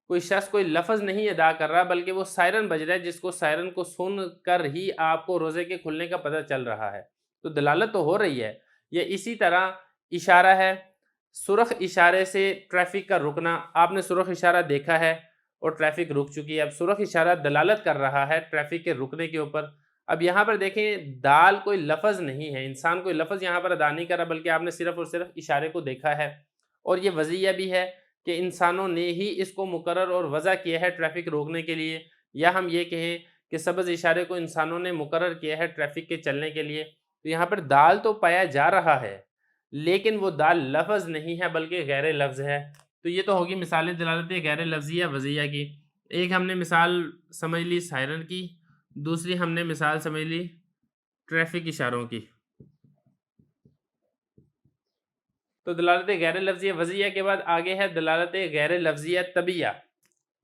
Speaker 1: کوئی شخص کوئی لفظ نہیں ادا کر رہا، بلکہ وہ سائرن بج رہا ہے، جس کو سائرن کو سن کر ہی آپ کو روزے کے کھلنے کا پتہ چل رہا ہے، تو دلالت تو ہو رہی ہے۔ یہ اسی طرح اشارہ ہے، سرخ اشارے سے ٹریفک کا رکنا، آپ نے سرخ اشارہ دیکھا ہے اور ٹریفک رک چکی ہے، اب سرخ اشارہ دلالت کر رہا ہے ٹریفک کے رکنے کے اوپر۔ اب یہاں پر دیکھیں دال کوئی لفظ نہیں ہے، انسان کوئی لفظ یہاں پر ادا نہیں کر رہا، بلکہ آپ نے صرف اور صرف اشارے کو دیکھا ہے، اور یہ وضعیہ بھی ہے کہ انسانوں نے ہی اس کو مقرر اور وضع کیا ہے ٹریفک روکنے کے لیے، یا ہم یہ کہیں کہ سبز اشارے کو انسانوں نے مقرر کیا ہے ٹریفک کے چلنے کے لیے۔ تو یہاں پر دال تو پایا جا رہا ہے، لیکن وہ دال لفظ نہیں ہے بلکہ غیر لفظ ہے۔ تو یہ تو ہوگی مثالیں دلالت غیر لفظیہ وضعیہ کی۔ ایک ہم نے مثال سمجھ لی سائرن کی، دوسری ہم نے مثال سمجھ لی ٹریفک اشاروں کی۔ تو دلالت غیر لفظیہ وضعیہ کے بعد آگے ہے دلالت غیر لفظیہ طبیعہ۔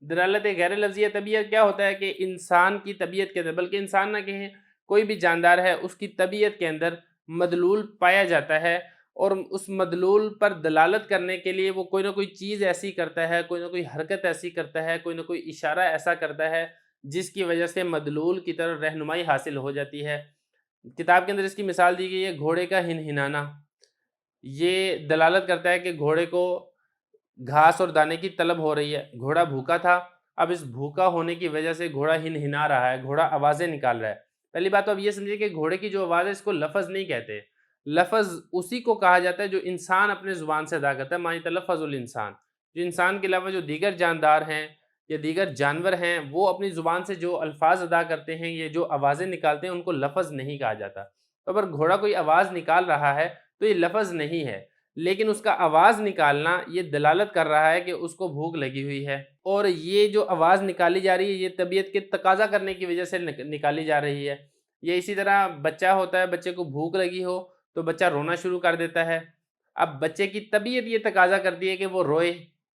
Speaker 1: دلالت غیر لفظیہ طبیعہ کیا ہوتا ہے کہ انسان کی طبیعت کے اندر، بلکہ انسان نہ کہیں کوئی بھی جاندار ہے، اس کی طبیعت کے اندر مدلول پایا جاتا ہے، اور اس مدلول پر دلالت کرنے کے لیے وہ کوئی نہ کوئی چیز ایسی کرتا ہے، کوئی نہ کوئی حرکت ایسی کرتا ہے، کوئی نہ کوئی اشارہ ایسا کرتا ہے جس کی وجہ سے مدلول کی طرف رہنمائی حاصل ہو جاتی ہے۔ کتاب کے اندر اس کی مثال دی گئی ہے گھوڑے کا ہنہنانا، یہ دلالت کرتا ہے کہ گھوڑے کو گھاس اور دانے کی طلب ہو رہی ہے، گھوڑا بھوکا تھا، اب اس بھوکا ہونے کی وجہ سے گھوڑا ہنہنا رہا ہے، گھوڑا آوازیں نکال رہا ہے۔ پہلی بات تو اب یہ سمجھے کہ گھوڑے کی جو آواز ہے اس کو لفظ نہیں کہتے، لفظ اسی کو کہا جاتا ہے جو انسان اپنے زبان سے ادا کرتا ہے، ما یتلفظ الانسان، جو انسان کے علاوہ جو دیگر جاندار ہیں یا دیگر جانور ہیں وہ اپنی زبان سے جو الفاظ ادا کرتے ہیں، یہ جو آوازیں نکالتے ہیں ان کو لفظ نہیں کہا جاتا۔ تو اگر گھوڑا کوئی آواز نکال رہا ہے تو یہ لفظ نہیں ہے، لیکن اس کا آواز نکالنا یہ دلالت کر رہا ہے کہ اس کو بھوک لگی ہوئی ہے، اور یہ جو آواز نکالی جا رہی ہے یہ طبیعت کے تقاضا کرنے کی وجہ سے نکالی جا رہی ہے۔ یہ اسی طرح بچہ ہوتا ہے، بچے کو بھوک لگی ہو تو بچہ رونا شروع کر دیتا ہے، اب بچے کی طبیعت یہ تقاضا کرتی ہے کہ وہ روئے،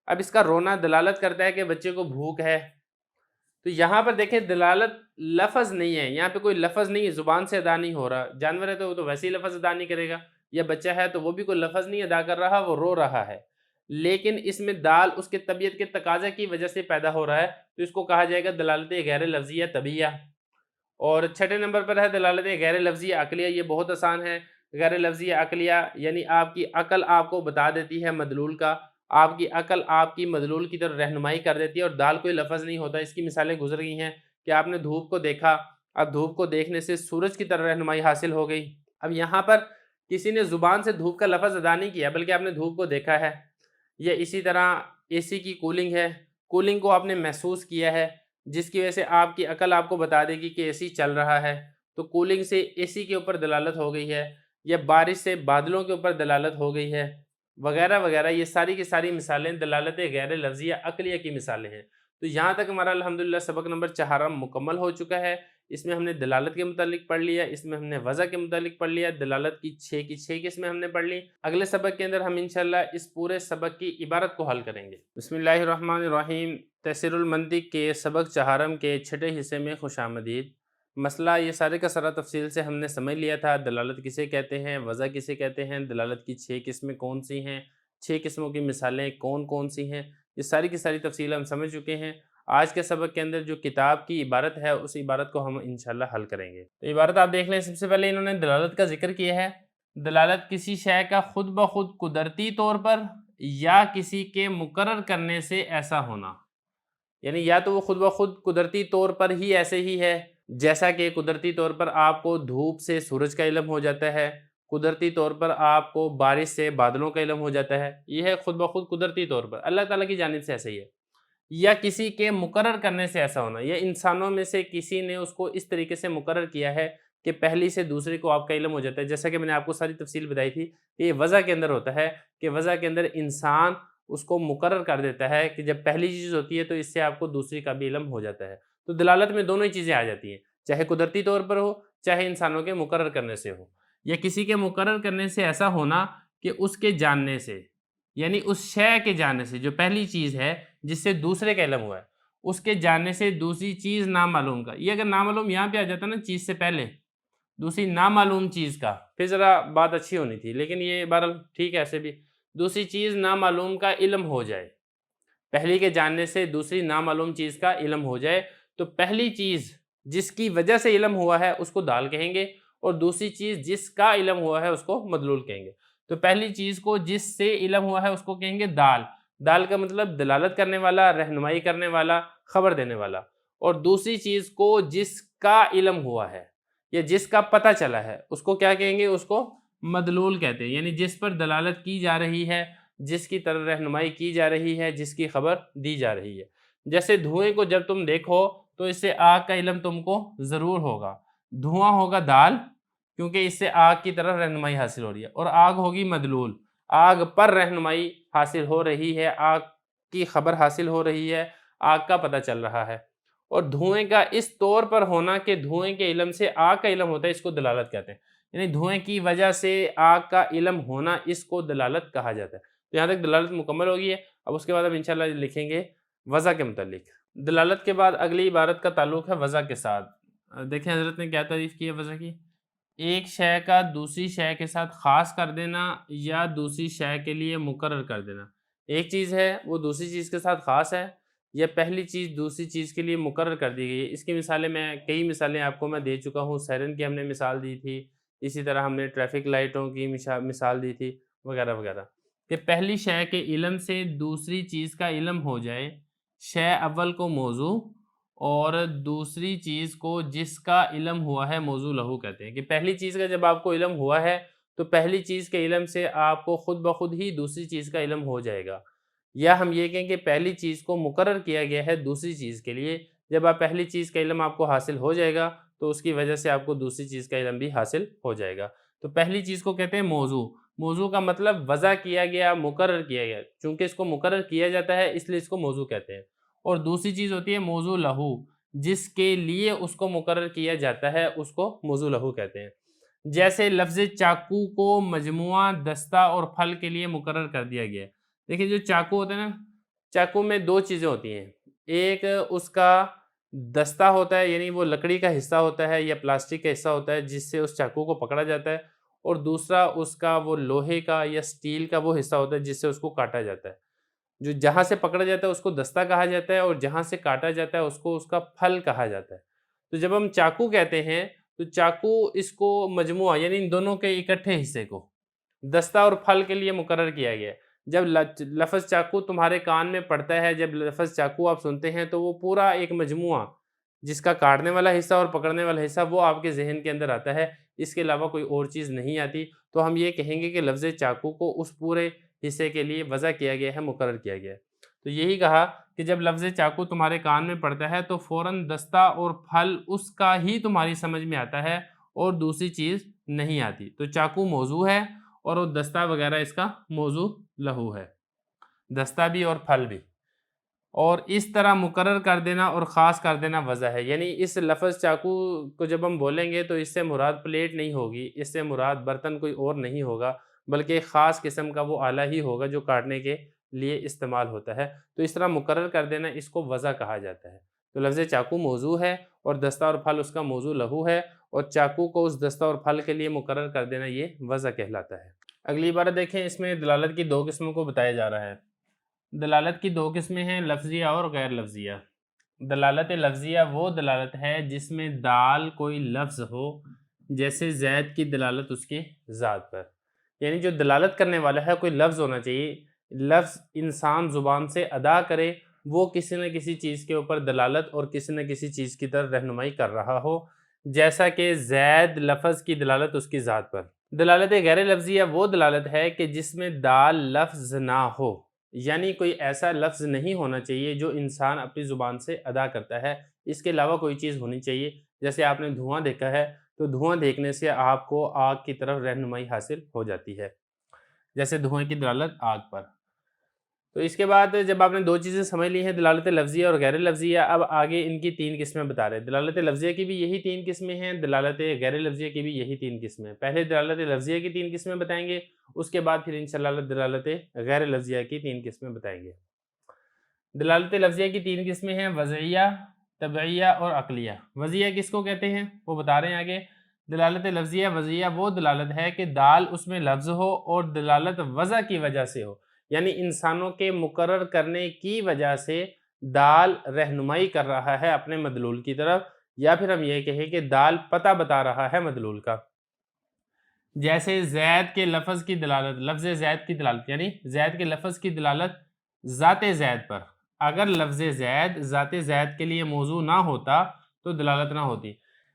Speaker 1: اب اس کا رونا دلالت کرتا ہے کہ بچے کو بھوک ہے۔ تو یہاں پر دیکھیں دلالت لفظ نہیں ہے، یہاں پہ کوئی لفظ نہیں ہے، زبان سے ادا نہیں ہو رہا، جانور ہے تو وہ تو ویسے ہی لفظ ادا نہیں کرے گا، یا بچہ ہے تو وہ بھی کوئی لفظ نہیں ادا کر رہا، وہ رو رہا ہے، لیکن اس میں دال اس کے طبیعت کے تقاضے کی وجہ سے پیدا ہو رہا ہے، تو اس کو کہا جائے گا دلالت غیر لفظیہ طبیعہ۔ اور چھٹے نمبر پر ہے دلالت غیر لفظی عقلیہ. یہ بہت آسان ہے. غیر لفظی عقلیہ یعنی آپ کی عقل آپ کو بتا دیتی ہے مدلول کا، آپ کی عقل آپ کی مدلول کی طرف رہنمائی کر دیتی ہے، اور دال کوئی لفظ نہیں ہوتا. اس کی مثالیں گزر گئی ہیں کہ آپ نے دھوپ کو دیکھا، اب دھوپ کو دیکھنے سے سورج کی طرف رہنمائی حاصل ہو گئی. اب یہاں پر کسی نے زبان سے دھوپ کا لفظ ادا نہیں کیا بلکہ آپ نے دھوپ کو دیکھا ہے. یا اسی طرح اے سی کی کولنگ ہے، کولنگ کو آپ نے محسوس کیا ہے، جس کی وجہ سے آپ کی عقل آپ کو بتا دے گی کہ اے سی چل رہا ہے، تو کولنگ سے اے سی کے اوپر دلالت ہو گئی ہے. یا بارش سے بادلوں کے اوپر دلالت ہو گئی ہے، وغیرہ وغیرہ. یہ ساری کی ساری مثالیں دلالت غیر لفظیہ عقلیہ کی مثالیں ہیں. تو یہاں تک ہمارا الحمدللہ سبق نمبر 4 مکمل ہو چکا ہے. اس میں ہم نے دلالت کے متعلق پڑھ لیا، اس میں ہم نے وضع کے متعلق پڑھ لیا، دلالت کی 6 قسمیں ہم نے پڑھ لی. اگلے سبق کے اندر ہم انشاءاللہ اس پورے سبق کی عبارت کو حل کریں گے. بسم اللہ الرحمن الرحیم. تیسیر المنطق کے سبق 4 کے چھٹے حصے میں خوش آمدید. مسئلہ یہ سارے کا سارا تفصیل سے ہم نے سمجھ لیا تھا. دلالت کسے کہتے ہیں، وضع کسے کہتے ہیں، دلالت کی 6 قسمیں کون سی ہیں، 6 قسموں کی مثالیں کون کون سی ہیں، یہ ساری کی ساری تفصیل ہم سمجھ چکے ہیں. آج کے سبق کے اندر جو کتاب کی عبارت ہے اس عبارت کو ہم انشاءاللہ حل کریں گے. تو عبارت آپ دیکھ لیں. سب سے پہلے انہوں نے دلالت کا ذکر کیا ہے. دلالت کسی شے کا خود بخود قدرتی طور پر یا کسی کے مقرر کرنے سے ایسا ہونا، یعنی یا تو وہ خود بخود قدرتی طور پر ہی ایسے ہی ہے، جیسا کہ قدرتی طور پر آپ کو دھوپ سے سورج کا علم ہو جاتا ہے، قدرتی طور پر آپ کو بارش سے بادلوں کا علم ہو جاتا ہے. یہ ہے خود بخود قدرتی طور پر، اللہ تعالیٰ کی جانب سے ایسا ہی ہے. یا کسی کے مقرر کرنے سے ایسا ہونا، یا انسانوں میں سے کسی نے اس کو اس طریقے سے مقرر کیا ہے کہ پہلی سے دوسرے کو آپ کا علم ہو جاتا ہے. جیسا کہ میں نے آپ کو ساری تفصیل بتائی تھی کہ یہ وضع کے اندر ہوتا ہے، کہ وضع کے اندر انسان اس کو مقرر کر دیتا ہے کہ جب پہلی چیز ہوتی ہے تو اس سے آپ کو دوسری کا بھی علم ہو جاتا ہے. تو دلالت میں دونوں ہی چیزیں آ جاتی ہیں، چاہے قدرتی طور پر ہو چاہے انسانوں کے مقرر کرنے سے ہو. یا کسی کے مقرر کرنے سے ایسا ہونا کہ اس کے جاننے سے، یعنی اس شے کے جاننے سے، جو پہلی چیز ہے جس سے دوسرے کا علم ہوا ہے، اس کے جاننے سے دوسری چیز نامعلوم کا. یہ اگر نامعلوم یہاں پہ آ جاتا نا چیز سے پہلے، دوسری نامعلوم چیز کا، پھر ذرا بات اچھی ہونی تھی، لیکن یہ بہرحال ٹھیک ہے. ایسے بھی دوسری چیز نامعلوم کا علم ہو جائے، پہلی کے جاننے سے دوسری نامعلوم چیز کا علم ہو جائے، تو پہلی چیز جس کی وجہ سے علم ہوا ہے اس کو دال کہیں گے، اور دوسری چیز جس کا علم ہوا ہے اس کو مدلول کہیں گے. تو پہلی چیز کو جس سے علم ہوا ہے اس کو کہیں گے دال. دال کا مطلب دلالت کرنے والا، رہنمائی کرنے والا، خبر دینے والا. اور دوسری چیز کو جس کا علم ہوا ہے یا جس کا پتہ چلا ہے اس کو کیا کہیں گے، اس کو مدلول کہتے ہیں. یعنی جس پر دلالت کی جا رہی ہے، جس کی طرف رہنمائی کی جا رہی ہے، جس کی خبر دی جا رہی ہے. جیسے دھوئیں کو جب تم دیکھو تو اس سے آگ کا علم تم کو ضرور ہوگا. دھواں ہوگا دال، کیونکہ اس سے آگ کی طرف رہنمائی حاصل ہو رہی ہے، اور آگ ہوگی مدلول، آگ پر رہنمائی حاصل ہو رہی ہے، آگ کی خبر حاصل ہو رہی ہے، آگ کا پتہ چل رہا ہے. اور دھوئیں کا اس طور پر ہونا کہ دھوئیں کے علم سے آگ کا علم ہوتا ہے، اس کو دلالت کہتے ہیں. یعنی دھوئیں کی وجہ سے آگ کا علم ہونا، اس کو دلالت کہا جاتا ہے. تو یہاں تک دلالت مکمل ہوگی ہے. اب اس کے بعد ہم انشاءاللہ لکھیں گے وضع کے متعلق. دلالت کے بعد اگلی عبارت کا تعلق ہے وضع کے ساتھ. دیکھیں حضرت نے کیا تعریف کی ہے وضع کی. ایک شے کا دوسری شے کے ساتھ خاص کر دینا یا دوسری شے کے لیے مقرر کر دینا. ایک چیز ہے وہ دوسری چیز کے ساتھ خاص ہے، یا پہلی چیز دوسری چیز کے لیے مقرر کر دی گئی ہے. اس کی مثالیں کئی مثالیں آپ کو میں دے چکا ہوں. سائرن کی ہم نے مثال دی تھی، اسی طرح ہم نے ٹریفک لائٹوں کی مثال دی تھی، وغیرہ وغیرہ. کہ پہلی شے کے علم سے دوسری چیز کا علم ہو جائے، شے اول کو موضوع اور دوسری چیز کو جس کا علم ہوا ہے موضوع لہو کہتے ہیں. کہ پہلی چیز کا جب آپ کو علم ہوا ہے تو پہلی چیز کے علم سے آپ کو خود بخود ہی دوسری چیز کا علم ہو جائے گا. یا ہم یہ کہیں کہ پہلی چیز کو مقرر کیا گیا ہے دوسری چیز کے لیے، جب آپ پہلی چیز کا علم آپ کو حاصل ہو جائے گا تو اس کی وجہ سے آپ کو دوسری چیز کا علم بھی حاصل ہو جائے گا. تو پہلی چیز کو کہتے ہیں موضوع. موضوع کا مطلب وضع کیا گیا، مقرر کیا گیا. چونکہ اس کو مقرر کیا جاتا ہے اس لیے اس کو موضوع کہتے ہیں. اور دوسری چیز ہوتی ہے موضوع لہو، جس کے لیے اس کو مقرر کیا جاتا ہے اس کو موضوع لہو کہتے ہیں. جیسے لفظ چاقو کو مجموعہ دستہ اور پھل کے لیے مقرر کر دیا گیا ہے. دیکھیں جو چاقو ہوتا ہے نا، چاقو میں 2 چیزیں ہوتی ہیں. ایک اس کا دستہ ہوتا ہے، یعنی وہ لکڑی کا حصہ ہوتا ہے یا پلاسٹک کا حصہ ہوتا ہے جس سے اس چاقو کو پکڑا جاتا ہے، اور دوسرا اس کا وہ لوہے کا یا سٹیل کا وہ حصہ ہوتا ہے جس سے اس کو کاٹا جاتا ہے. جو جہاں سے پکڑا جاتا ہے اس کو دستہ کہا جاتا ہے، اور جہاں سے کاٹا جاتا ہے اس کو اس کا پھل کہا جاتا ہے. تو جب ہم چاقو کہتے ہیں تو چاقو اس کو مجموعہ یعنی ان دونوں کے اکٹھے حصے کو دستہ اور پھل کے لیے مقرر کیا گیا ہے۔ جب لفظ چاقو تمہارے کان میں پڑتا ہے، جب لفظ چاقو آپ سنتے ہیں تو وہ پورا ایک مجموعہ جس کا کاٹنے والا حصہ اور پکڑنے والا حصہ وہ آپ کے ذہن کے اندر آتا ہے، اس کے علاوہ کوئی اور چیز نہیں آتی، تو ہم یہ کہیں گے کہ لفظ چاقو کو اس پورے حصے کے لیے وضع کیا گیا ہے، مقرر کیا گیا ہے۔ تو یہی کہا کہ جب لفظ چاقو تمہارے کان میں پڑتا ہے تو فوراً دستہ اور پھل اس کا ہی تمہاری سمجھ میں آتا ہے اور دوسری چیز نہیں آتی۔ تو چاقو موضوع ہے اور وہ دستہ وغیرہ اس کا موضوع لہو ہے، دستہ بھی اور پھل بھی۔ اور اس طرح مقرر کر دینا اور خاص کر دینا وضع ہے، یعنی اس لفظ چاقو کو جب ہم بولیں گے تو اس سے مراد پلیٹ نہیں ہوگی، اس سے مراد برتن کوئی اور نہیں ہوگا، بلکہ ایک خاص قسم کا وہ آلہ ہی ہوگا جو کاٹنے کے لیے استعمال ہوتا ہے۔ تو اس طرح مقرر کر دینا اس کو وضع کہا جاتا ہے۔ تو لفظ چاقو موضوع ہے اور دستہ اور پھل اس کا موضوع لہو ہے، اور چاقو کو اس دستہ اور پھل کے لیے مقرر کر دینا یہ وضع کہلاتا ہے۔ اگلی عبارت دیکھیں، اس میں دلالت کی دو قسموں کو بتایا جا رہا ہے۔ دلالت کی دو قسمیں ہیں، لفظیہ اور غیر لفظیہ۔ دلالت لفظیہ وہ دلالت ہے جس میں دال کوئی لفظ ہو، جیسے زید کی دلالت اس کی ذات پر، یعنی جو دلالت کرنے والا ہے کوئی لفظ ہونا چاہیے، لفظ انسان زبان سے ادا کرے، وہ کسی نہ کسی چیز کے اوپر دلالت اور کسی نہ کسی چیز کی طرف رہنمائی کر رہا ہو، جیسا کہ زید لفظ کی دلالت اس کی ذات پر۔ دلالت غیر لفظیہ وہ دلالت ہے کہ جس میں دال لفظ نہ ہو، یعنی کوئی ایسا لفظ نہیں ہونا چاہیے جو انسان اپنی زبان سے ادا کرتا ہے، اس کے علاوہ کوئی چیز ہونی چاہیے۔ جیسے آپ نے دھواں دیکھا ہے تو دھواں دیکھنے سے آپ کو آگ کی طرف رہنمائی حاصل ہو جاتی ہے، جیسے دھوئیں کی دلالت آگ پر۔ تو اس کے بعد جب آپ نے دو چیزیں سمجھ لی ہیں، دلالت لفظیہ اور غیر لفظیہ، اب آگے ان کی تین قسمیں بتا رہے ہیں۔ دلالت لفظیہ کی بھی یہی تین قسمیں ہیں، دلالت غیر لفظیہ کی بھی یہی تین قسمیں ہیں۔ پہلے دلالت لفظیہ کی تین قسمیں بتائیں گے، اس کے بعد پھر انشاءاللہ دلالت غیر لفظیہ کی تین قسمیں بتائیں گے۔ دلالت لفظیہ کی تین قسمیں ہیں، وضعیہ، طبعیہ اور عقلیہ۔ وضعیہ کس کو کہتے ہیں وہ بتا رہے ہیں آگے۔ دلالت لفظیہ وضعیہ وہ دلالت ہے کہ دال اس میں لفظ ہو اور دلالت وضع کی وجہ سے ہو، یعنی انسانوں کے مقرر کرنے کی وجہ سے دال رہنمائی کر رہا ہے اپنے مدلول کی طرف، یا پھر ہم یہ کہیں کہ دال پتہ بتا رہا ہے مدلول کا۔ جیسے زید کے لفظ کی دلالت، لفظ زید کی دلالت، یعنی زید کے لفظ کی دلالت ذات زید پر، اگر لفظ زید ذات زید کے لیے موضوع نہ ہوتا تو دلالت نہ ہوتی۔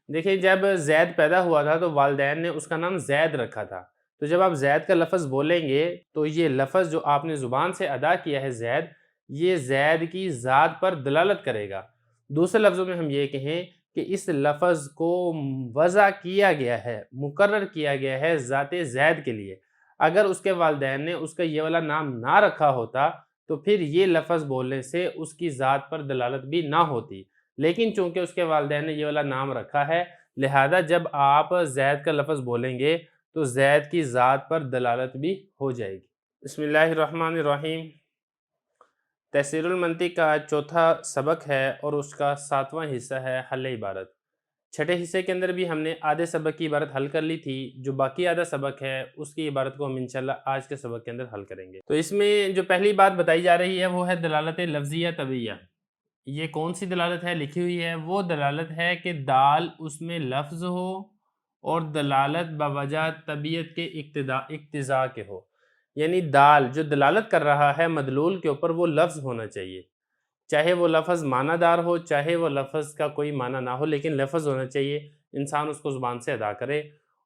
Speaker 1: دیکھیں جب زید پیدا ہوا تھا تو والدین نے اس کا نام زید رکھا تھا، تو جب آپ زید کا لفظ بولیں گے تو یہ لفظ جو آپ نے زبان سے ادا کیا ہے زید، یہ زید کی ذات پر دلالت کرے گا۔ دوسرے لفظوں میں ہم یہ کہیں کہ اس لفظ کو وضع کیا گیا ہے، مقرر کیا گیا ہے ذات زید کے لیے۔ اگر اس کے والدین نے اس کا یہ والا نام نہ رکھا ہوتا تو پھر یہ لفظ بولنے سے اس کی ذات پر دلالت بھی نہ ہوتی، لیکن چونکہ اس کے والدین نے یہ والا نام رکھا ہے، لہذا جب آپ زید کا لفظ بولیں گے تو زید کی ذات پر دلالت بھی ہو جائے گی۔ بسم اللہ الرحمن الرحیم۔ تحصیل المنطق کا چوتھا سبق ہے اور اس کا 7واں حصہ ہے حل عبارت۔ چھٹے حصے کے اندر بھی ہم نے آدھے سبق کی عبارت حل کر لی تھی، جو باقی آدھا سبق ہے اس کی عبارت کو ہم انشاءاللہ آج کے سبق کے اندر حل کریں گے۔ تو اس میں جو پہلی بات بتائی جا رہی ہے وہ ہے دلالت لفظیہ طبعیہ۔ یہ کون سی دلالت ہے لکھی ہوئی ہے؟ وہ دلالت ہے کہ دال اس میں لفظ ہو اور دلالت بوجہ طبیعت کے اقتضاء کے ہو، یعنی دال جو دلالت کر رہا ہے مدلول کے اوپر وہ لفظ ہونا چاہیے، چاہے وہ لفظ معنی دار ہو چاہے وہ لفظ کا کوئی معنی نہ ہو، لیکن لفظ ہونا چاہیے، انسان اس کو زبان سے ادا کرے،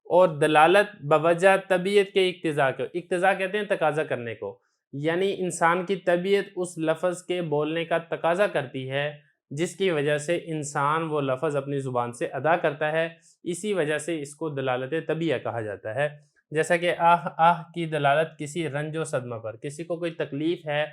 Speaker 1: اور دلالت بوجہ طبیعت کے اقتضاء کے، اقتضاء کہتے ہیں تقاضا کرنے کو، یعنی انسان کی طبیعت اس لفظ کے بولنے کا تقاضا کرتی ہے جس کی وجہ سے انسان وہ لفظ اپنی زبان سے ادا کرتا ہے، اسی وجہ سے اس کو دلالت طبعیہ کہا جاتا ہے۔ جیسا کہ آہ آہ کی دلالت کسی رنج و صدمہ پر، کسی کو کوئی تکلیف ہے،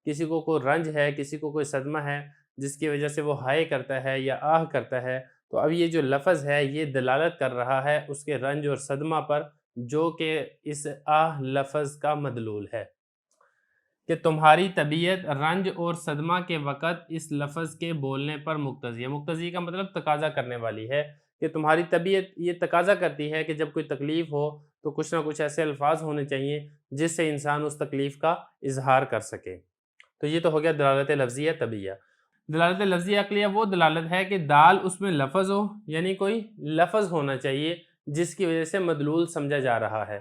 Speaker 1: کسی کو کوئی رنج ہے، کسی کو کوئی صدمہ ہے جس کی وجہ سے وہ ہائے کرتا ہے یا آہ کرتا ہے، تو اب یہ جو لفظ ہے یہ دلالت کر رہا ہے اس کے رنج اور صدمہ پر، جو کہ اس آہ لفظ کا مدلول ہے، کہ تمہاری طبیعت رنج اور صدمہ کے وقت اس لفظ کے بولنے پر مقتضی ہے۔ مقتضی کا مطلب تقاضا کرنے والی ہے، کہ تمہاری طبیعت یہ تقاضا کرتی ہے کہ جب کوئی تکلیف ہو تو کچھ نہ کچھ ایسے الفاظ ہونے چاہیے جس سے انسان اس تکلیف کا اظہار کر سکے۔ تو یہ تو ہو گیا دلالت لفظیہ طبعیہ۔ دلالت لفظی عقلیہ وہ دلالت ہے کہ دال اس میں لفظ ہو، یعنی کوئی لفظ ہونا چاہیے جس کی وجہ سے مدلول سمجھا جا رہا ہے،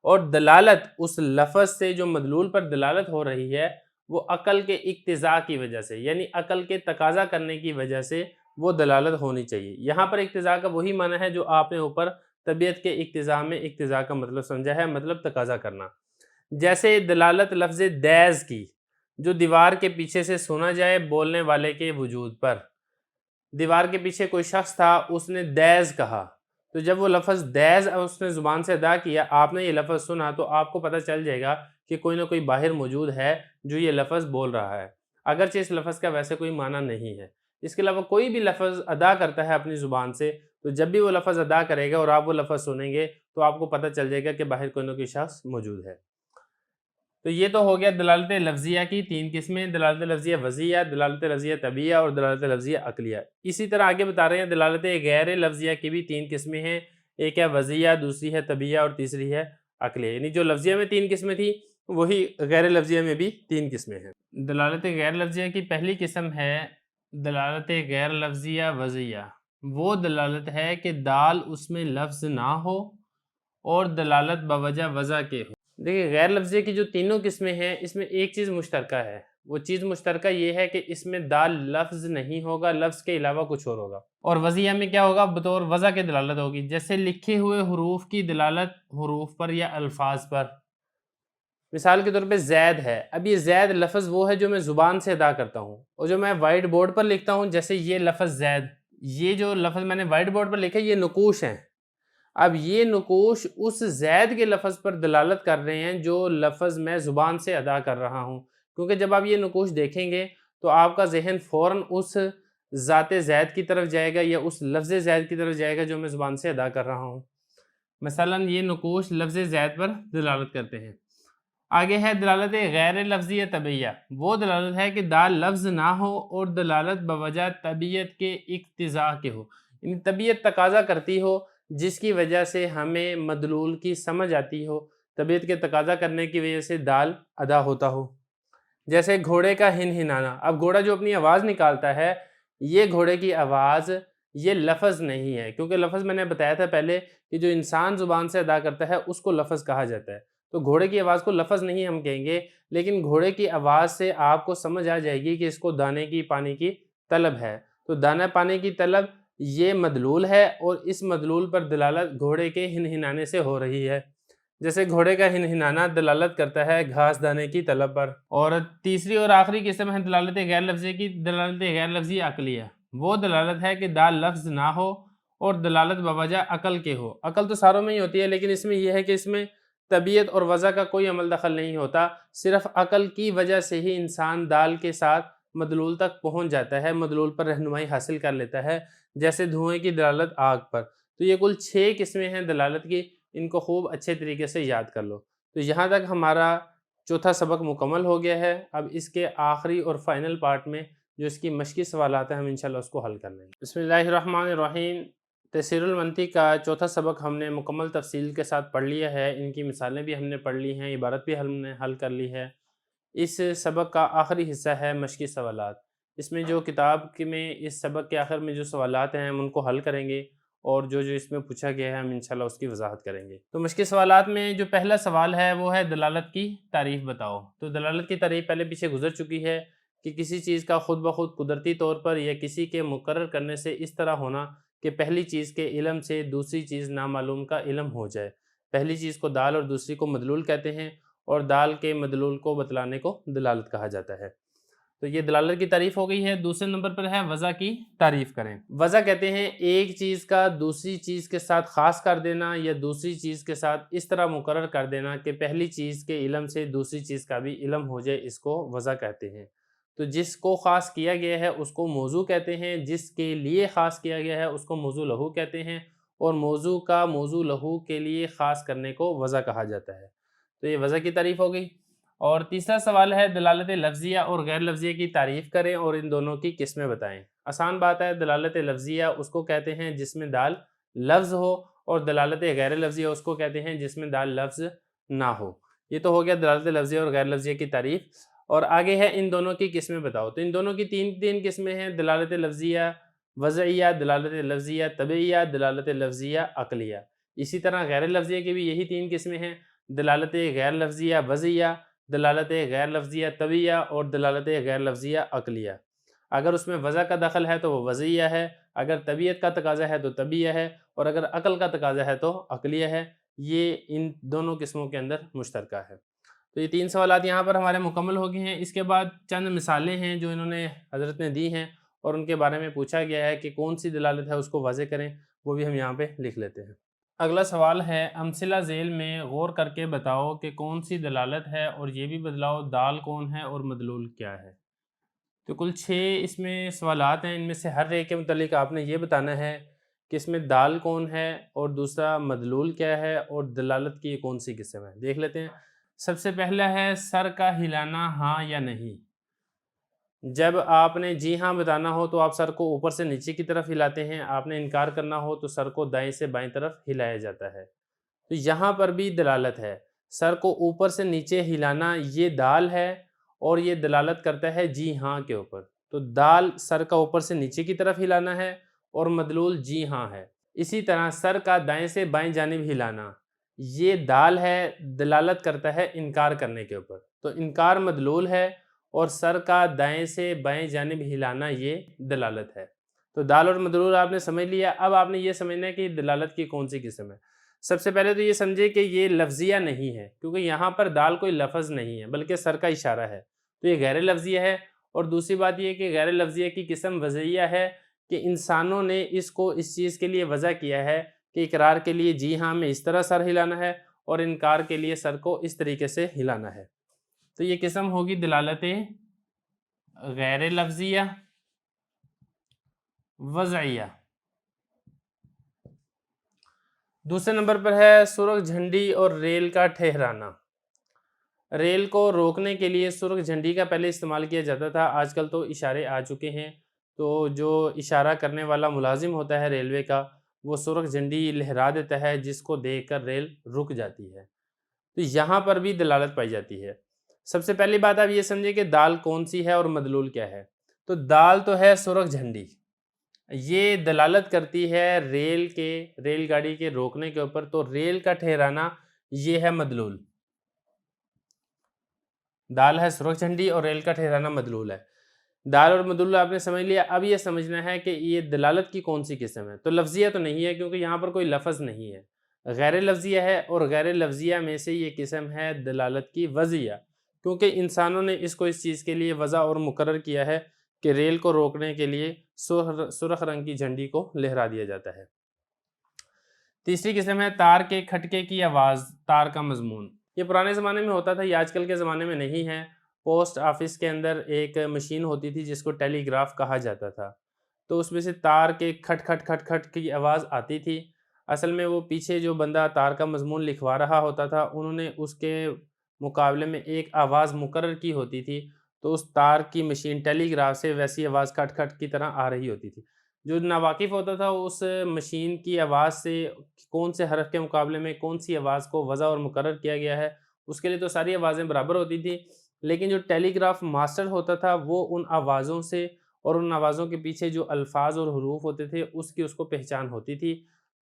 Speaker 1: اور دلالت اس لفظ سے جو مدلول پر دلالت ہو رہی ہے وہ عقل کے اقتضاء کی وجہ سے، یعنی عقل کے تقاضا کرنے کی وجہ سے وہ دلالت ہونی چاہیے۔ یہاں پر اقتضاء کا وہی معنی ہے جو آپ نے اوپر طبیعت کے اقتضاء میں اقتضاء کا مطلب سمجھا ہے، مطلب تقاضا کرنا۔ جیسے دلالت لفظ دیز کی، جو دیوار کے پیچھے سے سنا جائے بولنے والے کے وجود پر۔ دیوار کے پیچھے کوئی شخص تھا، اس نے دیز کہا، تو جب وہ لفظ دیز اس نے زبان سے ادا کیا، آپ نے یہ لفظ سنا، تو آپ کو پتہ چل جائے گا کہ کوئی نہ کوئی باہر موجود ہے جو یہ لفظ بول رہا ہے، اگرچہ اس لفظ کا ویسے کوئی معنی نہیں ہے۔ اس کے علاوہ کوئی بھی لفظ ادا کرتا ہے اپنی زبان سے، تو جب بھی وہ لفظ ادا کرے گا اور آپ وہ لفظ سنیں گے تو آپ کو پتہ چل جائے گا کہ باہر کوئی نہ کوئی شخص موجود ہے۔ تو یہ تو ہو گیا دلالت لفظیہ کی 3 قسمیں، دلالت لفظیہ وضعیہ، دلالت لفظیہ طبعیہ اور دلالت لفظیہ عقلیہ۔ اسی طرح آگے بتا رہے ہیں دلالت غیر لفظیہ کی بھی 3 قسمیں ہیں، ایک ہے وضعیہ، دوسری ہے طبعیہ اور تیسری ہے عقلیہ، یعنی جو لفظیہ میں 3 قسمیں تھیں وہی غیر لفظیہ میں بھی 3 قسمیں ہیں۔ دلالت غیر لفظیہ کی پہلی قسم ہے دلالت غیر لفظیہ وضعیہ۔ وہ دلالت ہے کہ دال اس میں لفظ نہ ہو اور دلالت بوجہ وضع کے ہو۔ دیکھیں غیر لفظیہ کی جو تینوں قسمیں ہیں اس میں ایک چیز مشترکہ ہے، وہ چیز مشترکہ یہ ہے کہ اس میں دال لفظ نہیں ہوگا، لفظ کے علاوہ کچھ اور ہوگا۔ اور وضعیہ میں کیا ہوگا؟ بطور وضع کے دلالت ہوگی، جیسے لکھے ہوئے حروف کی دلالت حروف پر یا الفاظ پر۔ مثال کے طور پہ زید ہے، اب یہ زید لفظ وہ ہے جو میں زبان سے ادا کرتا ہوں، اور جو میں وائٹ بورڈ پر لکھتا ہوں، جیسے یہ لفظ زید، یہ جو لفظ میں نے وائٹ بورڈ پر لکھا ہے یہ نقوش ہیں۔ اب یہ نقوش اس زید کے لفظ پر دلالت کر رہے ہیں جو لفظ میں زبان سے ادا کر رہا ہوں، کیونکہ جب آپ یہ نقوش دیکھیں گے تو آپ کا ذہن فوراً اس ذات زید کی طرف جائے گا یا اس لفظ زید کی طرف جائے گا جو میں زبان سے ادا کر رہا ہوں۔ مثلاً یہ نقوش لفظ زید پر دلالت کرتے ہیں۔ آگے ہے دلالت غیر لفظیہ طبعیہ، وہ دلالت ہے کہ دال لفظ نہ ہو اور دلالت بوجہ طبیعت کے اقتضاء کے ہو، یعنی طبیعت تقاضا کرتی ہو جس کی وجہ سے ہمیں مدلول کی سمجھ آتی ہو، طبیعت کے تقاضا کرنے کی وجہ سے دال ادا ہوتا ہو۔ جیسے گھوڑے کا ہن ہنانا، اب گھوڑا جو اپنی آواز نکالتا ہے، یہ گھوڑے کی آواز یہ لفظ نہیں ہے، کیونکہ لفظ میں نے بتایا تھا پہلے کہ جو انسان زبان سے ادا کرتا ہے اس کو لفظ کہا جاتا ہے، تو گھوڑے کی آواز کو لفظ نہیں ہم کہیں گے، لیکن گھوڑے کی آواز سے آپ کو سمجھ آ جائے گی کہ اس کو دانے کی پانی کی طلب ہے، تو دانا پانی کی طلب یہ مدلول ہے اور اس مدلول پر دلالت گھوڑے کے ہن ہنانے سے ہو رہی ہے۔ جیسے گھوڑے کا ہن ہنانا دلالت کرتا ہے گھاس دانے کی طلب پر۔ اور تیسری اور آخری قسم ہے دلالت غیر لفظی کی، دلالت غیر لفظی عقلیہ، وہ دلالت ہے کہ دال لفظ نہ ہو اور دلالت بوجہ عقل کے ہو۔ عقل تو ساروں میں ہی ہوتی ہے، لیکن اس میں یہ ہے کہ اس میں طبیعت اور وضع کا کوئی عمل دخل نہیں ہوتا، صرف عقل کی وجہ سے ہی انسان دال کے ساتھ مدلول تک پہنچ جاتا ہے، مدلول پر رہنمائی حاصل کر لیتا ہے، جیسے دھوئیں کی دلالت آگ پر۔ تو یہ کل 6 قسمیں ہیں دلالت کی، ان کو خوب اچھے طریقے سے یاد کر لو۔ تو یہاں تک ہمارا چوتھا سبق مکمل ہو گیا ہے، اب اس کے آخری اور فائنل پارٹ میں جو اس کی مشقی سوالات ہیں ہم انشاءاللہ اس کو حل کر لیں گے۔ بسم اللہ الرحمن الرحیم۔ تیسیر المنطق کا چوتھا سبق ہم نے مکمل تفصیل کے ساتھ پڑھ لیا ہے، ان کی مثالیں بھی ہم نے پڑھ لی ہیں، عبارت بھی ہم نے حل کر لی ہے۔ اس سبق کا آخری حصہ ہے مشقی سوالات، اس میں جو کتاب میں اس سبق کے آخر میں جو سوالات ہیں ہم ان کو حل کریں گے، اور جو اس میں پوچھا گیا ہے ہم انشاءاللہ اس کی وضاحت کریں گے۔ تو مشقی سوالات میں جو پہلا سوال ہے وہ ہے دلالت کی تعریف بتاؤ۔ تو دلالت کی تعریف پہلے پیچھے گزر چکی ہے کہ کسی چیز کا خود بخود قدرتی طور پر یا کسی کے مقرر کرنے سے اس طرح ہونا کہ پہلی چیز کے علم سے دوسری چیز نامعلوم کا علم ہو جائے۔ پہلی چیز کو دال اور دوسری کو مدلول کہتے ہیں، اور دال کے مدلول کو بتلانے کو دلالت کہا جاتا ہے۔ تو یہ دلالت کی تعریف ہو گئی ہے۔ دوسرے نمبر پر ہے وضع کی تعریف کریں۔ وضع کہتے ہیں ایک چیز کا دوسری چیز کے ساتھ خاص کر دینا یا دوسری چیز کے ساتھ اس طرح مقرر کر دینا کہ پہلی چیز کے علم سے دوسری چیز کا بھی علم ہو جائے، اس کو وضع کہتے ہیں۔ تو جس کو خاص کیا گیا ہے اس کو موضوع کہتے ہیں، جس کے لیے خاص کیا گیا ہے اس کو موضوع لہو کہتے ہیں، اور موضوع کا موضوع لہو کے لیے خاص کرنے کو وضع کہا جاتا ہے۔ تو یہ وضع کی تعریف ہو گئی۔ اور تیسرا سوال ہے دلالت لفظیہ اور غیر لفظیہ کی تعریف کریں اور ان دونوں کی قسمیں بتائیں۔ آسان بات ہے، دلالت لفظیہ اس کو کہتے ہیں جس میں دال لفظ ہو، اور دلالت غیر لفظیہ اس کو کہتے ہیں جس میں دال لفظ نہ ہو۔ یہ تو ہو گیا دلالت لفظیہ اور غیر لفظیہ کی تعریف۔ اور آگے ہے ان دونوں کی قسمیں بتاؤ. تو ان دونوں کی تین قسمیں ہیں: دلالت لفظیہ وضعیہ، دلالت لفظیہ طبعیہ، دلالت لفظیہ عقلیہ. اسی طرح غیر لفظیہ کی بھی یہی 3 قسمیں ہیں: دلالت غیر لفظیہ وضعیہ، دلالت غیر لفظیہ طبعیہ اور دلالت غیر لفظیہ عقلیہ. اگر اس میں وضع کا دخل ہے تو وہ وضعیہ ہے، اگر طبیعت کا تقاضا ہے تو طبعیہ ہے، اور اگر عقل کا تقاضا ہے تو عقلیہ ہے. یہ ان دونوں قسموں کے اندر مشترکہ ہے. تو یہ 3 سوالات یہاں پر ہمارے مکمل ہو گئے ہیں. اس کے بعد چند مثالیں ہیں جو انہوں نے حضرت نے دی ہیں اور ان کے بارے میں پوچھا گیا ہے کہ کون سی دلالت ہے اس کو واضح کریں، وہ بھی ہم یہاں پہ لکھ لیتے ہیں. اگلا سوال ہے: امثلہ ذیل میں غور کر کے بتاؤ کہ کون سی دلالت ہے، اور یہ بھی بتلاؤ دال کون ہے اور مدلول کیا ہے. تو کل 6 اس میں سوالات ہیں. ان میں سے ہر ایک کے متعلق آپ نے یہ بتانا ہے کہ اس میں دال کون ہے اور دوسرا مدلول کیا ہے اور دلالت کی کون سی قسم ہے. دیکھ لیتے ہیں. سب سے پہلا ہے سر کا ہلانا ہاں یا نہیں. جب آپ نے جی ہاں بتانا ہو تو آپ سر کو اوپر سے نیچے کی طرف ہلاتے ہیں. آپ نے انکار کرنا ہو تو سر کو دائیں سے بائیں طرف ہلایا جاتا ہے. تو یہاں پر بھی دلالت ہے. سر کو اوپر سے نیچے ہلانا یہ دال ہے اور یہ دلالت کرتا ہے جی ہاں کے اوپر. تو دال سر کا اوپر سے نیچے کی طرف ہلانا ہے اور مدلول جی ہاں ہے. اسی طرح سر کا دائیں سے بائیں جانب ہلانا یہ دال ہے، دلالت کرتا ہے انکار کرنے کے اوپر. تو انکار مدلول ہے اور سر کا دائیں سے بائیں جانب ہلانا یہ دلالت ہے. تو دال اور مدلول آپ نے سمجھ لیا. اب آپ نے یہ سمجھنا ہے کہ دلالت کی کون سی قسم ہے. سب سے پہلے تو یہ سمجھے کہ یہ لفظیہ نہیں ہے، کیونکہ یہاں پر دال کوئی لفظ نہیں ہے بلکہ سر کا اشارہ ہے. تو یہ غیر لفظیہ ہے. اور دوسری بات یہ کہ غیر لفظیہ کی قسم وضعیہ ہے کہ انسانوں نے اس کو اس چیز کے لیے وضع کیا ہے کہ اقرار کے لیے جی ہاں میں اس طرح سر ہلانا ہے اور انکار کے لیے سر کو اس طریقے سے ہلانا ہے. تو یہ قسم ہوگی دلالت غیر لفظیہ وضعیہ. دوسرے نمبر پر ہے سرخ جھنڈی اور ریل کا ٹھہرانا. ریل کو روکنے کے لیے سرخ جھنڈی کا پہلے استعمال کیا جاتا تھا. آج کل تو اشارے آ چکے ہیں. تو جو اشارہ کرنے والا ملازم ہوتا ہے ریلوے کا، وہ سرخ جھنڈی لہرا دیتا ہے جس کو دیکھ کر ریل رک جاتی ہے. تو یہاں پر بھی دلالت پائی جاتی ہے. سب سے پہلی بات آپ یہ سمجھیں کہ دال کون سی ہے اور مدلول کیا ہے. تو دال تو ہے سرخ جھنڈی. یہ دلالت کرتی ہے ریل گاڑی کے روکنے کے اوپر. تو ریل کا ٹھہرانا یہ ہے مدلول. دال ہے سرخ جھنڈی اور ریل کا ٹھہرانا مدلول ہے. دال اور مدلول آپ نے سمجھ لیا. اب یہ سمجھنا ہے کہ یہ دلالت کی کون سی قسم ہے. تو لفظیہ تو نہیں ہے کیونکہ یہاں پر کوئی لفظ نہیں ہے. غیر لفظیہ ہے اور غیر لفظیہ میں سے یہ قسم ہے دلالت کی وضعیہ، کیونکہ انسانوں نے اس کو اس چیز کے لیے وضع اور مقرر کیا ہے کہ ریل کو روکنے کے لیے سرخ رنگ کی جھنڈی کو لہرا دیا جاتا ہے. تیسری قسم ہے تار کے کھٹکے کی آواز، تار کا مضمون. یہ پرانے زمانے میں ہوتا تھا، یہ آج کل کے زمانے میں نہیں ہے. پوسٹ آفس کے اندر ایک مشین ہوتی تھی جس کو ٹیلی گراف کہا جاتا تھا. تو اس میں سے تار کے کھٹ کھٹ کھٹ کھٹ کی آواز آتی تھی. اصل میں وہ پیچھے جو بندہ تار کا مضمون لکھوا رہا ہوتا تھا، انہوں نے اس کے مقابلے میں ایک آواز مقرر کی ہوتی تھی. تو اس تار کی مشین ٹیلی گراف سے ویسی آواز کھٹ کھٹ کی طرح آ رہی ہوتی تھی. جو ناواقف ہوتا تھا اس مشین کی آواز سے کون سے حرف کے مقابلے میں کون سی آواز کو وضع اور مقرر کیا گیا ہے، اس کے لیے تو ساری آوازیں برابر ہوتی تھی. لیکن جو ٹیلی گراف ماسٹر ہوتا تھا وہ ان آوازوں سے اور ان آوازوں کے پیچھے جو الفاظ اور حروف ہوتے تھے اس کو پہچان ہوتی تھی.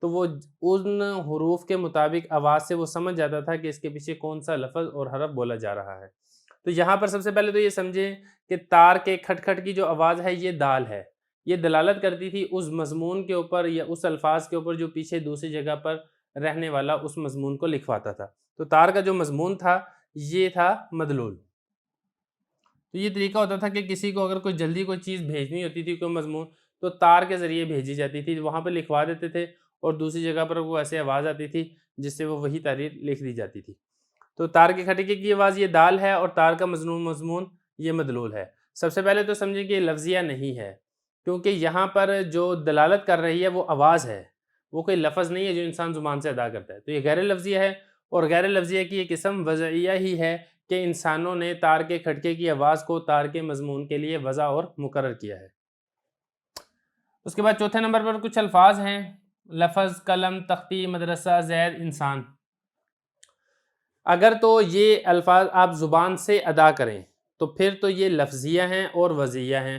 Speaker 1: تو وہ ان حروف کے مطابق آواز سے وہ سمجھ جاتا تھا کہ اس کے پیچھے کون سا لفظ اور حرف بولا جا رہا ہے. تو یہاں پر سب سے پہلے تو یہ سمجھیں کہ تار کے کھٹ کھٹ کی جو آواز ہے یہ دال ہے. یہ دلالت کرتی تھی اس مضمون کے اوپر یا اس الفاظ کے اوپر جو پیچھے دوسری جگہ پر رہنے والا اس مضمون کو لکھواتا تھا. تو تار کا جو مضمون تھا یہ تھا مدلول. تو یہ طریقہ ہوتا تھا کہ کسی کو اگر کوئی جلدی کوئی چیز بھیجنی ہوتی تھی، کوئی مضمون، تو تار کے ذریعے بھیجی جاتی تھی. وہاں پہ لکھوا دیتے تھے اور دوسری جگہ پر وہ ایسے آواز آتی تھی جس سے وہ وہی تحریر لکھ دی جاتی تھی. تو تار کے کھٹکے کی آواز یہ دال ہے اور تار کا مضمون یہ مدلول ہے. سب سے پہلے تو سمجھیں کہ یہ لفظیہ نہیں ہے، کیونکہ یہاں پر جو دلالت کر رہی ہے وہ آواز ہے، وہ کوئی لفظ نہیں ہے جو انسان زبان سے ادا کرتا ہے. تو یہ غیر لفظیہ ہے اور غیر لفظیہ کی یہ قسم وضعیہ ہی ہے کہ انسانوں نے تار کے کھٹکے کی آواز کو تار کے مضمون کے لیے وضع اور مقرر کیا ہے. اس کے بعد چوتھے نمبر پر کچھ الفاظ ہیں: لفظ، قلم، تختی، مدرسہ، زید، انسان. اگر تو یہ الفاظ آپ زبان سے ادا کریں تو پھر تو یہ لفظیہ ہیں اور وضعیہ ہیں،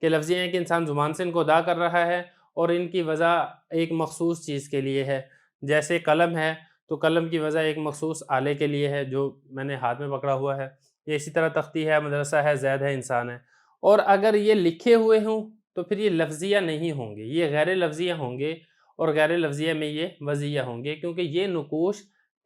Speaker 1: کہ لفظیہ ہیں کہ انسان زبان سے ان کو ادا کر رہا ہے اور ان کی وضع ایک مخصوص چیز کے لیے ہے، جیسے قلم ہے تو قلم کی وضع ایک مخصوص آلے کے لیے ہے جو میں نے ہاتھ میں پکڑا ہوا ہے، یا اسی طرح تختی ہے، مدرسہ ہے، زید ہے، انسان ہے۔ اور اگر یہ لکھے ہوئے ہوں تو پھر یہ لفظیہ نہیں ہوں گے، یہ غیر لفظیہ ہوں گے، اور غیر لفظیہ میں یہ وضعیہ ہوں گے، کیونکہ یہ نقوش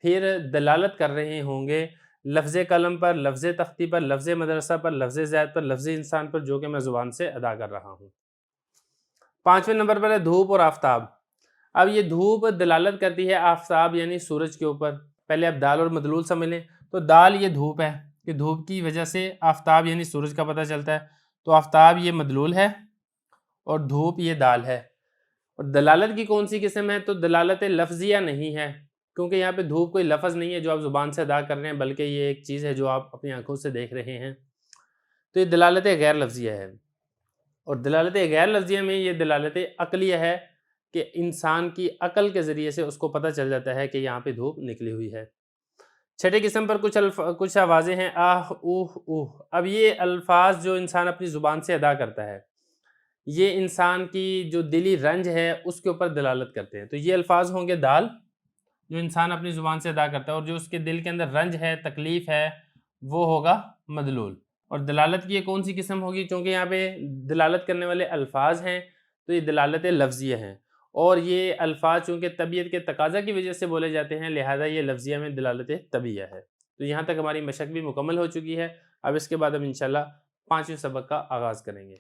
Speaker 1: پھر دلالت کر رہے ہوں گے لفظ قلم پر، لفظ تختی پر، لفظ مدرسہ پر، لفظ زید پر، لفظ انسان پر، جو کہ میں زبان سے ادا کر رہا ہوں۔ 5ویں نمبر پر ہے دھوپ اور آفتاب۔ اب یہ دھوپ دلالت کرتی ہے آفتاب یعنی سورج کے اوپر۔ پہلے اب دال اور مدلول سمجھ لیں، تو دال یہ دھوپ ہے، کہ دھوپ کی وجہ سے آفتاب یعنی سورج کا پتہ چلتا ہے، تو آفتاب یہ مدلول ہے اور دھوپ یہ دال ہے۔ اور دلالت کی کون سی قسم ہے؟ تو دلالت لفظیہ نہیں ہے، کیونکہ یہاں پہ دھوپ کوئی لفظ نہیں ہے جو آپ زبان سے ادا کر رہے ہیں، بلکہ یہ ایک چیز ہے جو آپ اپنی آنکھوں سے دیکھ رہے ہیں، تو یہ دلالت غیر لفظیہ ہے۔ اور دلالت غیر لفظیہ میں یہ دلالت عقلیہ ہے کہ انسان کی عقل کے ذریعے سے اس کو پتہ چل جاتا ہے کہ یہاں پہ دھوپ نکلی ہوئی ہے۔ 6ٹھے قسم پر کچھ آوازیں ہیں آہ، اوہ، اوہ۔ اب یہ الفاظ جو انسان اپنی زبان سے ادا کرتا ہے، یہ انسان کی جو دلی رنج ہے اس کے اوپر دلالت کرتے ہیں، تو یہ الفاظ ہوں گے دال، جو انسان اپنی زبان سے ادا کرتا ہے، اور جو اس کے دل کے اندر رنج ہے، تکلیف ہے، وہ ہوگا مدلول۔ اور دلالت کی یہ کون سی قسم ہوگی؟ چونکہ یہاں پہ دلالت کرنے والے الفاظ ہیں تو یہ دلالت لفظیہ ہیں، اور یہ الفاظ چونکہ طبیعت کے تقاضا کی وجہ سے بولے جاتے ہیں، لہذا یہ لفظیہ میں دلالت طبیعیہ ہے۔ تو یہاں تک ہماری مشق بھی مکمل ہو چکی ہے، اب اس کے بعد ہم انشاءاللہ 5ویں سبق کا آغاز کریں گے۔